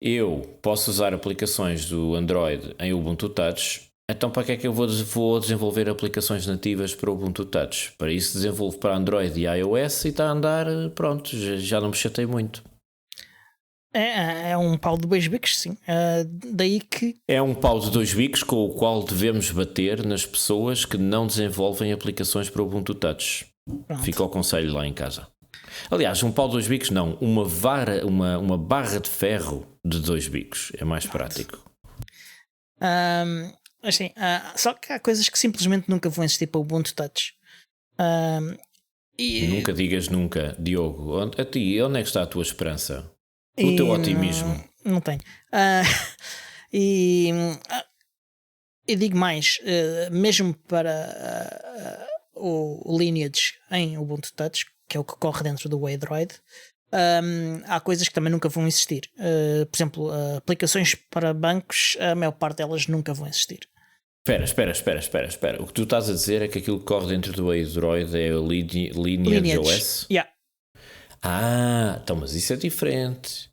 eu posso usar aplicações do Android em Ubuntu Touch, então para que é que eu vou desenvolver aplicações nativas para o Ubuntu Touch? Para isso desenvolvo para Android e iOS e está a andar, pronto, já não me chatei muito. É um pau de dois bicos, sim. Daí que... É um pau de dois bicos com o qual devemos bater nas pessoas que não desenvolvem aplicações para o Ubuntu Touch. Pronto. Fica o conselho lá em casa. Aliás, um pau de dois bicos não, uma barra de ferro de dois bicos é mais prático. Assim, só que há coisas que simplesmente nunca vão existir para o Ubuntu Touch. Nunca digas nunca, Diogo. A ti, onde é que está a tua esperança? O teu otimismo? Não tenho. E digo mais, mesmo para o Lineage em Ubuntu Touch, que é o que corre dentro do Android, há coisas que também nunca vão existir. Por exemplo, aplicações para bancos, a maior parte delas nunca vão existir. Espera. O que tu estás a dizer é que aquilo que corre dentro do Android é o Lineage OS? Yeah. Então, mas isso é diferente.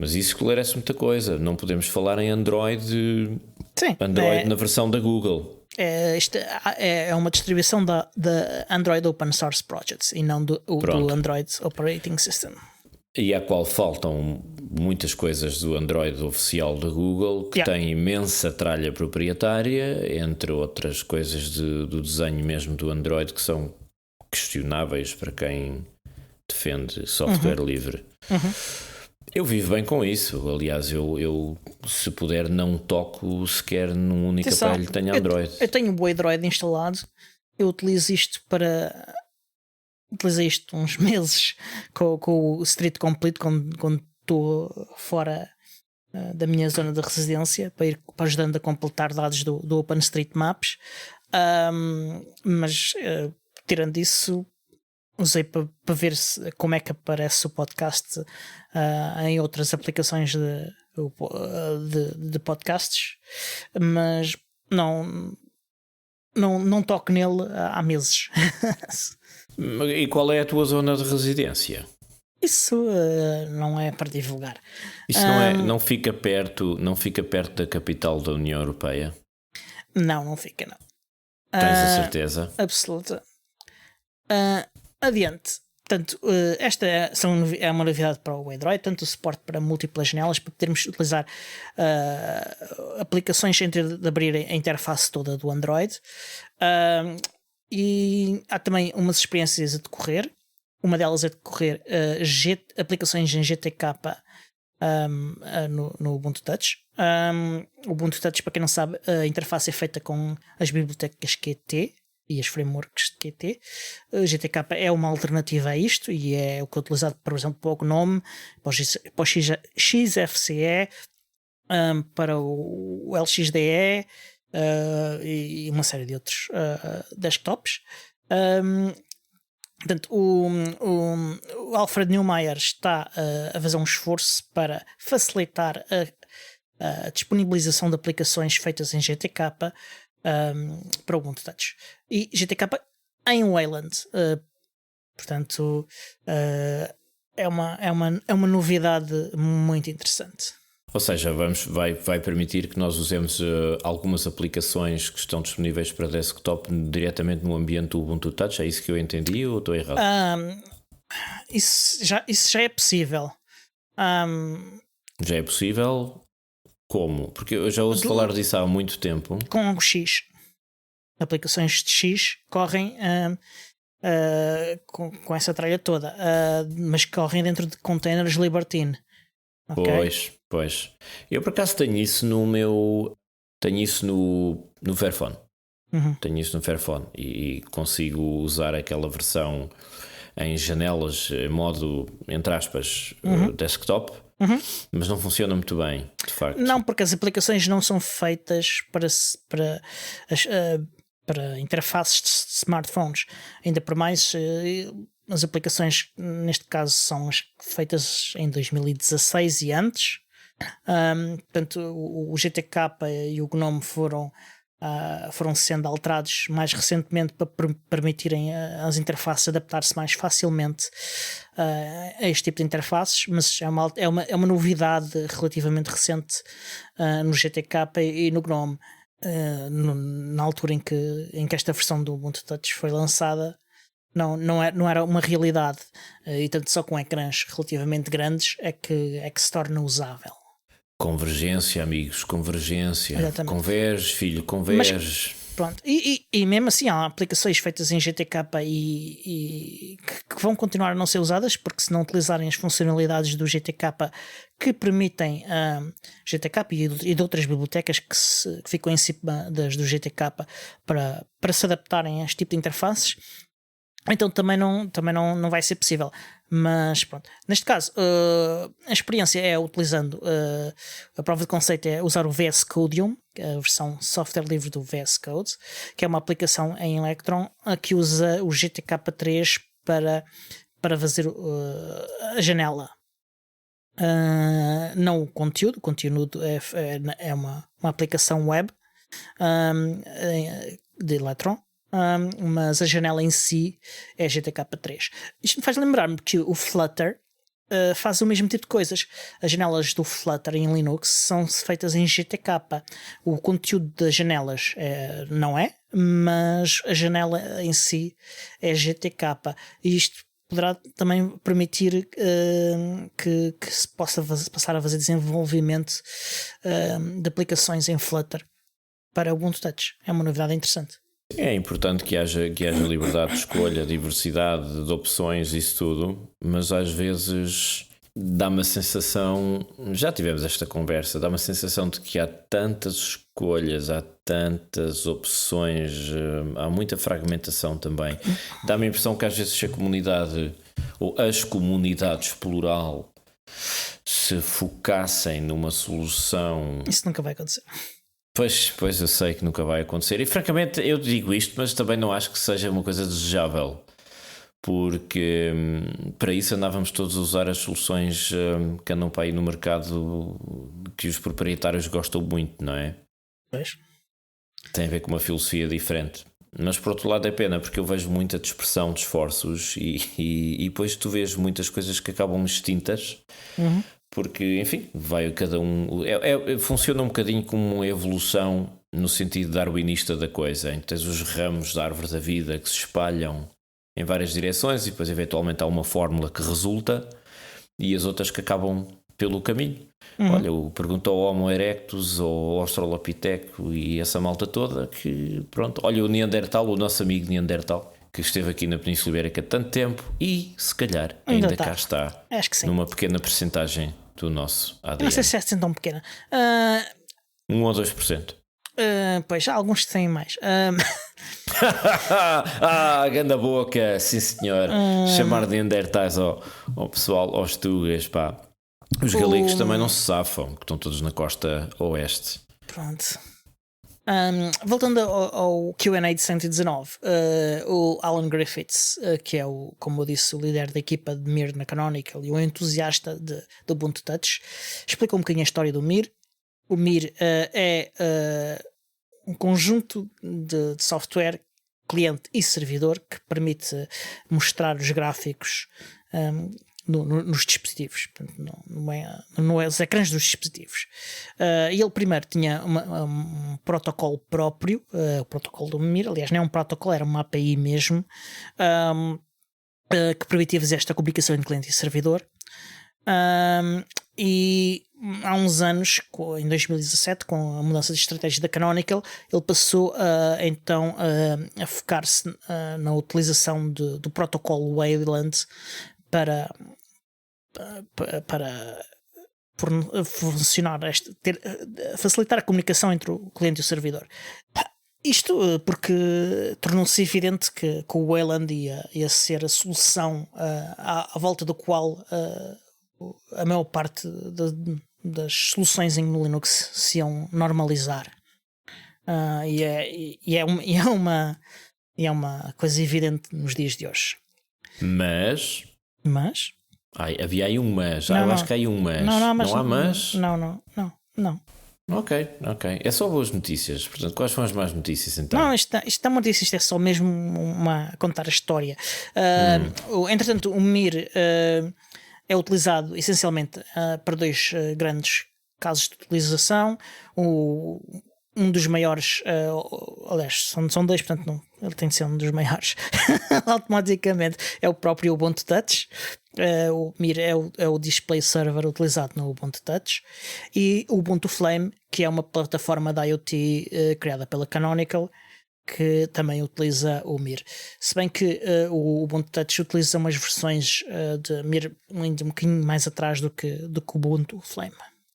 Mas isso esclarece muita coisa. Não podemos falar em Android, sim, na versão da Google. Isto é uma distribuição da Android Open Source Projects e não do Android Operating System. E à qual faltam muitas coisas do Android oficial da Google, que tem imensa tralha proprietária, entre outras coisas do desenho mesmo do Android, que são questionáveis para quem defende software livre. Eu vivo bem com isso. Aliás, eu se puder não toco sequer num único aparelho que tenha Android. Eu tenho o Android instalado. Eu utilizo isto para... Utilizei isto uns meses com o Street Complete quando estou fora da minha zona de residência para ajudando a completar dados do OpenStreetMaps. Mas tirando isso, usei para ver como é que aparece o podcast em outras aplicações de podcasts, mas não toco nele há meses. E qual é a tua zona de residência? Isso não é para divulgar. Isso não fica perto da capital da União Europeia? Não fica, não. Tens a certeza? Absoluta. Adiante. Portanto, esta é uma novidade para o Android, tanto o suporte para múltiplas janelas, para podermos utilizar aplicações sem ter de abrir a interface toda do Android. E há também umas experiências a decorrer. Uma delas é decorrer aplicações em GTK no Ubuntu Touch. O Ubuntu Touch, para quem não sabe, a interface é feita com as bibliotecas Qt e as frameworks de Qt. GTK é uma alternativa a isto e é o que é utilizado, por exemplo, para o GNOME, para o XFCE, para o LXDE e uma série de outros desktops. Portanto, o Alfred Neumayer está a fazer um esforço para facilitar a disponibilização de aplicações feitas em GTK para o Ubuntu Touch. E GTK em Wayland. Portanto, é uma novidade muito interessante. Ou seja, vai permitir que nós usemos algumas aplicações que estão disponíveis para desktop diretamente no ambiente do Ubuntu Touch. É isso que eu entendi ou estou errado? Isso já é possível. Já é possível? Como? Porque eu já ouço falar disso há muito tempo. Com o X. Aplicações de X correm com essa tralha toda, mas correm dentro de containers Libertine. Okay? Pois. Eu por acaso tenho isso no Fairphone. Tenho isso no Fairphone e consigo usar aquela versão em janelas, modo, entre aspas, desktop, mas não funciona muito bem, de facto. Não, porque as aplicações não são feitas para interfaces de smartphones. Ainda por mais, as aplicações, neste caso, são feitas em 2016 e antes. Portanto, o GTK e o GNOME foram sendo alterados mais recentemente para permitirem às interfaces adaptar-se mais facilmente a este tipo de interfaces, mas é uma novidade relativamente recente no GTK e no GNOME. Na altura em que esta versão do Ubuntu Touch foi lançada, não era uma realidade, e tanto só com ecrãs relativamente grandes é que se torna usável. Convergência, amigos, convergência. Exatamente. Converge, filho, converge. Mas, pronto, e mesmo assim há aplicações feitas em GTK e que vão continuar a não ser usadas, porque se não utilizarem as funcionalidades do GTK que permitem GTK e de outras bibliotecas que ficam em cima das do GTK para se adaptarem a este tipo de interfaces, então também não vai ser possível. Mas pronto, neste caso a experiência é utilizando a prova de conceito é usar o VS Codium, a versão software livre do VS Code, que é uma aplicação em Electron que usa o GTK3 para fazer a janela, não o conteúdo. O conteúdo é uma aplicação web de Electron. Mas a janela em si é GTK3. Isto me faz lembrar-me que o Flutter faz o mesmo tipo de coisas. As janelas do Flutter em Linux são feitas em GTK. O conteúdo das janelas não é, mas a janela em si é GTK. E isto poderá também permitir que se possa passar a fazer desenvolvimento de aplicações em Flutter para o Ubuntu Touch. É uma novidade interessante. É importante que haja liberdade de escolha, diversidade de opções, isso tudo, mas às vezes dá-me a sensação, já tivemos esta conversa, dá-me a sensação de que há tantas escolhas, há tantas opções, há muita fragmentação também. Dá-me a impressão que às vezes se a comunidade ou as comunidades plural se focassem numa solução. Isso nunca vai acontecer. Pois eu sei que nunca vai acontecer. E francamente eu digo isto, mas também não acho que seja uma coisa desejável. Porque para isso andávamos todos a usar as soluções que andam para aí no mercado que os proprietários gostam muito, não é? Pois. Tem a ver com uma filosofia diferente. Mas por outro lado é pena, porque eu vejo muita dispersão de esforços e depois tu vês muitas coisas que acabam extintas. Porque, enfim, vai cada um. Funciona um bocadinho como uma evolução no sentido darwinista da coisa, em que tens os ramos da árvore da vida que se espalham em várias direções e depois eventualmente há uma fórmula que resulta e as outras que acabam pelo caminho. Olha, eu pergunto ao Homo erectus ou ao Australopiteco e essa malta toda que, pronto, olha o Neandertal, o nosso amigo Neandertal, que esteve aqui na Península Ibérica há tanto tempo e se calhar ainda cá está. Acho que sim. Numa pequena percentagem do nosso ADN. Eu não sei se é assim tão pequena. 1 ou 2%. Pois, há alguns que têm mais. Ganda boca, sim senhor. Chamar de Neandertais ao pessoal, aos tugas, pá. Os galegos também não se safam, que estão todos na costa oeste. Pronto. Voltando ao Q&A de 119, o Alan Griffiths, que é como eu disse, o líder da equipa de Mir na Canonical e o entusiasta do Ubuntu Touch, explica um bocadinho a história do Mir. O Mir é um conjunto de software, cliente e servidor, que permite mostrar os gráficos nos dispositivos, não é os ecrãs dos dispositivos. E ele primeiro tinha um protocolo próprio, o protocolo do Mir, aliás, não é um protocolo, era uma API mesmo, que permitia fazer esta comunicação entre cliente e servidor. E há uns anos, em 2017, com a mudança de estratégia da Canonical, ele passou então a focar-se na utilização do protocolo Wayland para funcionar, facilitar a comunicação entre o cliente e o servidor. Isto porque tornou-se evidente que o Wayland ia ser a solução à volta do qual a maior parte das soluções em Linux se iam normalizar. E é uma coisa evidente nos dias de hoje. Mas? Havia aí um mas. Eu acho que há aí um mas. Não há mas? Não. Ok. É só boas notícias. Portanto, quais são as más notícias então? Não, isto é uma notícia, isto é só mesmo contar a história. Entretanto, o Mir é utilizado essencialmente para dois grandes casos de utilização. Um dos maiores, aliás, são dois, portanto não, ele tem de ser um dos maiores automaticamente, é o próprio Ubuntu Touch. O Mir é o display server utilizado no Ubuntu Touch, e o Ubuntu Flame, que é uma plataforma de IoT criada pela Canonical, que também utiliza o Mir. Se bem que o Ubuntu Touch utiliza umas versões de Mir ainda um bocadinho mais atrás do que o Ubuntu Flame.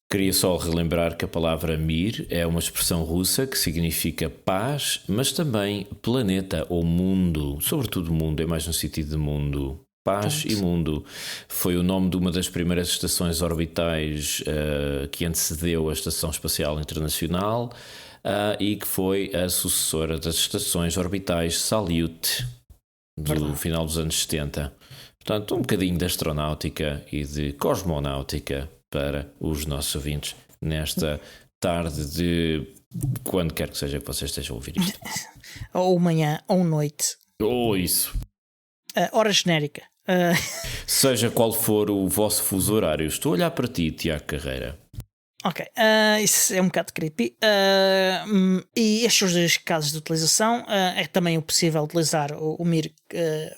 Queria só relembrar que a palavra Mir é uma expressão russa que significa paz, mas também planeta ou mundo, sobretudo mundo, é mais no sentido de mundo. Paz e mundo. Foi o nome de uma das primeiras estações orbitais que antecedeu a Estação Espacial Internacional e que foi a sucessora das estações orbitais Salyut do final dos anos 70. Portanto, um bocadinho de astronáutica e de cosmonáutica para os nossos ouvintes nesta tarde de quando quer que seja que vocês estejam a ouvir isto. Ou manhã, ou noite. Ou isso. Hora genérica. Seja qual for o vosso fuso horário, estou a olhar para ti, Tiago Carreira. Ok, isso é um bocado creepy. E estes dois casos de utilização é também possível utilizar o Mir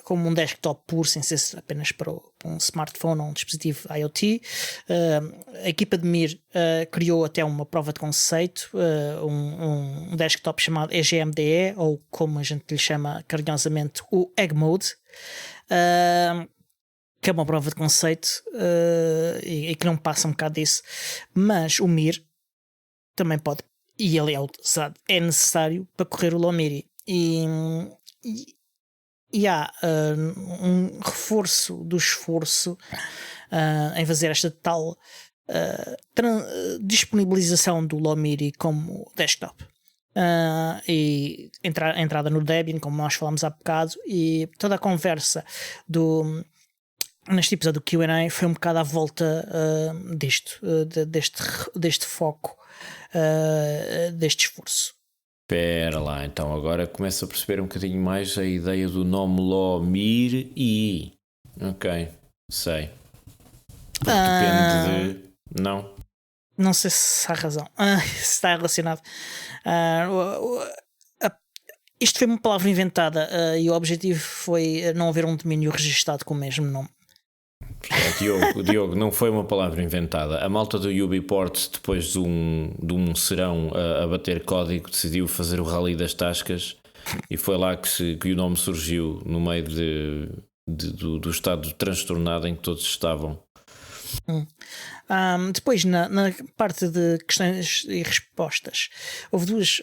como um desktop puro, sem ser apenas para um smartphone ou um dispositivo IoT. A equipa de Mir criou até uma prova de conceito, um desktop chamado EGMDE, ou como a gente lhe chama carinhosamente, o Egg Mode. que é uma prova de conceito e que não passa um bocado disso, mas o Mir também pode, e ele é necessário para correr o Lomiri, e há um reforço do esforço em fazer esta tal disponibilização do Lomiri como desktop. E a entrada no Debian, como nós falámos há bocado, e toda a conversa neste episódio do Q&A foi um bocado à volta deste foco, deste esforço. Espera lá, então agora começo a perceber um bocadinho mais a ideia do nome Lomir e... Ok, sei. Porque depende de... Não sei se há razão. Se está relacionado. Isto foi uma palavra inventada e o objetivo foi não haver um domínio registado com o mesmo nome. Diogo, não foi uma palavra inventada. A malta do UbiPort, depois de um serão a bater código, decidiu fazer o Rally das Tascas e foi lá que o nome surgiu no meio do estado transtornado em que todos estavam. Depois, na parte de questões e respostas, houve duas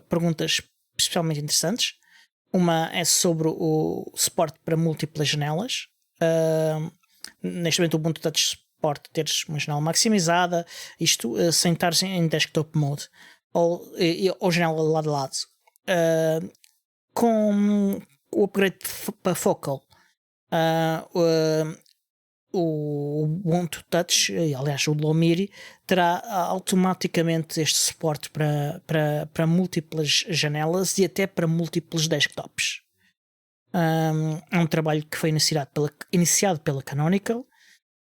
perguntas especialmente interessantes. Uma é sobre o suporte para múltiplas janelas. Neste momento o Ubuntu Touch suporte teres uma janela maximizada, isto sem estar em desktop mode ou janela lado a lado. Com o upgrade para Focal, o Ubuntu Touch, aliás o Lomiri, terá automaticamente este suporte para múltiplas janelas e até para múltiplos desktops. É um trabalho que foi iniciado pela Canonical,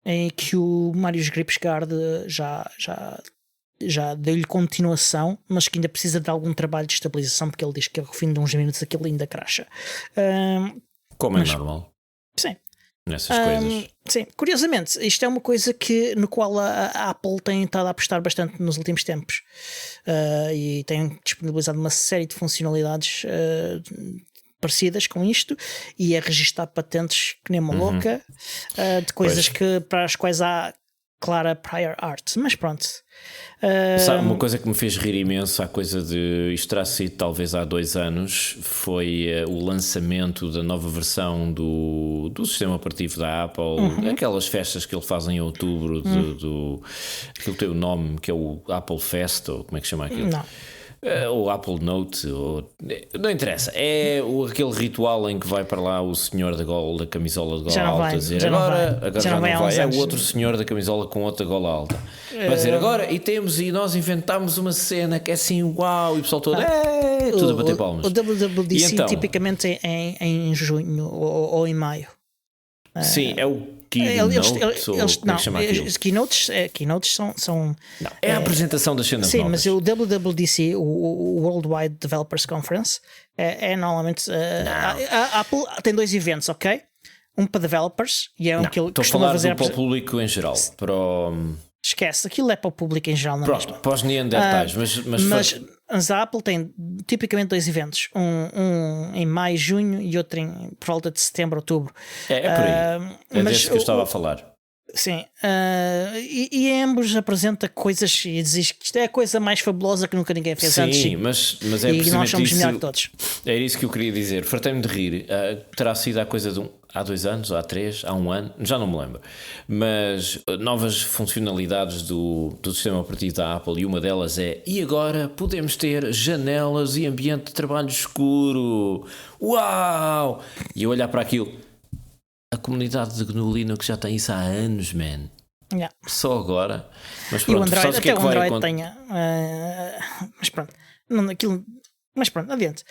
em que o Marius Gripsgaard já deu-lhe continuação, mas que ainda precisa de algum trabalho de estabilização, porque ele diz que ao fim de uns minutos aquilo ainda crasha. Como é normal. Sim. Nessas coisas. Sim, curiosamente, isto é uma coisa no qual a Apple tem estado a apostar bastante nos últimos tempos, e tem disponibilizado uma série de funcionalidades parecidas com isto, e a registar patentes que nem uma louca, de coisas para as quais há clara prior art, mas pronto. Sabe, uma coisa que me fez rir imenso, a coisa de isto terá sido talvez há 2 anos, foi o lançamento da nova versão do sistema operativo da Apple, aquelas festas que ele faz em outubro, aquilo tem o nome que é o Apple Fest, ou como é que chama aquilo? Não. Ou Apple Note, não interessa, é aquele ritual em que vai para lá o senhor da camisola de gola alta a dizer agora já não vai, é o outro senhor da camisola com outra gola alta, vai dizer agora e nós inventámos uma cena que é assim uau, e o pessoal todo tudo a bater palmas. O WWDC então, tipicamente em junho ou em maio. Sim, é o Keynotes são não, é a apresentação das cenas novas. Mas o WWDC, o Worldwide Developers Conference, é normalmente a Apple tem 2 eventos, ok? Um para developers e é um que ele costuma fazer para o público em geral. Esquece, aquilo é para o público em geral, não é mesmo? Para os neandertais, mas a Apple tem tipicamente 2 eventos, um em maio, junho e outro por volta de setembro, outubro. É por aí. É desse que eu estava a falar. Sim, e ambos apresenta coisas e diz que isto é a coisa mais fabulosa que nunca ninguém fez antes. Sim, mas é e nós somos melhor que todos. Era isso que eu queria dizer. Fartei-me de rir. Terá sido a coisa há 2 anos, ou há 3, há 1 ano, já não me lembro. Mas novas funcionalidades do sistema operativo da Apple, e uma delas é: e agora podemos ter janelas e ambiente de trabalho escuro. Uau! E eu olhar para aquilo. A comunidade de GNU Linux já tem isso há anos, man. Yeah. Só agora. Mas pronto, e o Android, até o Android tenha. Mas pronto. Mas pronto, adiante.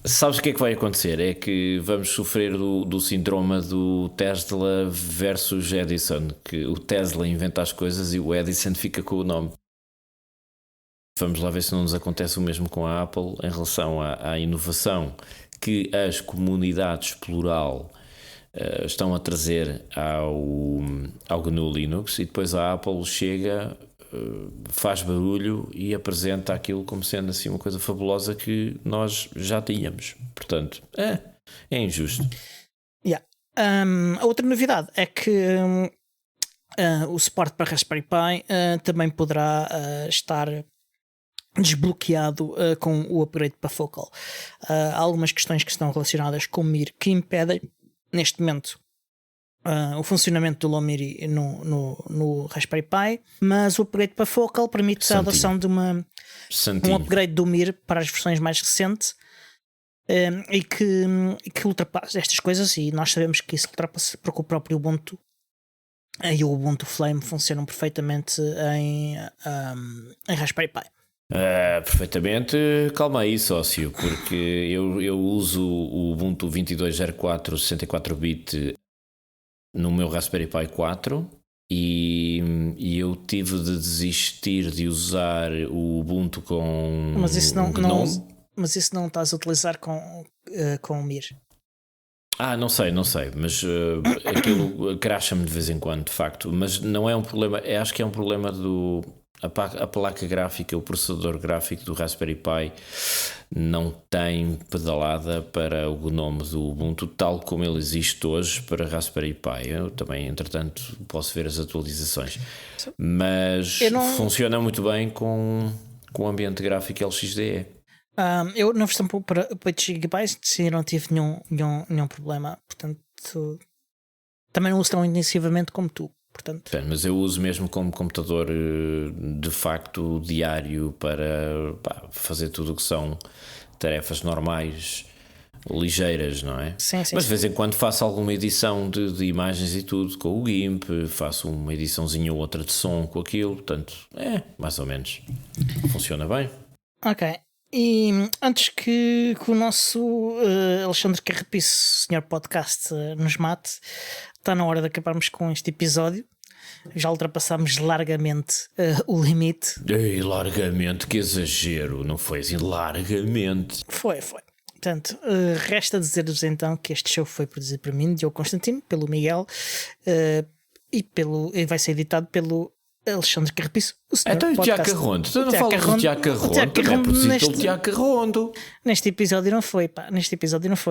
Sabes o que é que vai acontecer? É que vamos sofrer do síndrome do Tesla versus Edison, que o Tesla inventa as coisas e o Edison fica com o nome. Vamos lá ver se não nos acontece o mesmo com a Apple em relação à inovação que as comunidades plural estão a trazer ao GNU Linux, e depois a Apple chega, faz barulho e apresenta aquilo como sendo assim uma coisa fabulosa que nós já tínhamos. Portanto, é injusto. Yeah. A outra novidade é que o suporte para Raspberry Pi também poderá estar desbloqueado com o upgrade para Focal. Há algumas questões que estão relacionadas com o Mir que impedem, neste momento, o funcionamento do Lomiri no Raspberry Pi, mas o upgrade para Focal permite a adoção de um upgrade do Mir para as versões mais recentes e que ultrapassa estas coisas, e nós sabemos que isso ultrapassa porque o próprio Ubuntu e o Ubuntu Flame funcionam perfeitamente em Raspberry Pi. Perfeitamente, calma aí, sócio, porque eu uso o Ubuntu 22.04 64-bit no meu Raspberry Pi 4 e eu tive de desistir de usar o Ubuntu com GNOME. Mas isso não estás a utilizar com o Mir? Não sei, mas aquilo crasha-me de vez em quando, de facto. Mas não é um problema, acho que é um problema a placa gráfica, o processador gráfico do Raspberry Pi não tem pedalada para o GNOME do Ubuntu, tal como ele existe hoje para Raspberry Pi. Eu também, entretanto, posso ver as atualizações. Mas funciona muito bem com o ambiente gráfico LXDE. Eu na versão para 8 GB não tive nenhum problema, portanto também não uso tão intensivamente como tu. Portanto. Mas eu uso mesmo como computador de facto diário para fazer tudo o que são tarefas normais, ligeiras, não é? Sim. Mas de vez em quando faço alguma edição de imagens e tudo com o GIMP, faço uma ediçãozinha ou outra de som com aquilo, portanto, mais ou menos funciona bem. Ok. E antes que o nosso Alexandre Carrapiço, senhor podcast, nos mate, está na hora de acabarmos com este episódio. Já ultrapassámos largamente o limite. Ei, largamente, que exagero, não foi assim? Largamente. Foi. Portanto, resta dizer-vos então que este show foi produzido por mim, Diogo Constantino, pelo Miguel, e vai ser editado pelo Alexandre Carrapiço, o senhor então podcast. Tiago Carrondo, tu não falas do Tiago Carrondo, é produzido pelo Tiago Carrondo. Neste episódio não foi,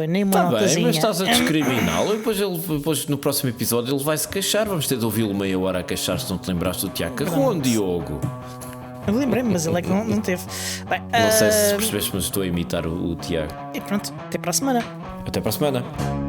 nem uma notazinha. Bem, mas estás a discriminá-lo e depois no próximo episódio ele vai se queixar, vamos ter de ouvi-lo meia hora a queixar se não te lembraste do Tiago Carrondo, Diogo. Eu lembrei-me, mas ele é que não teve. Bem, não sei se percebeste, mas estou a imitar o Tiago. E pronto, até para a semana. Até para a semana.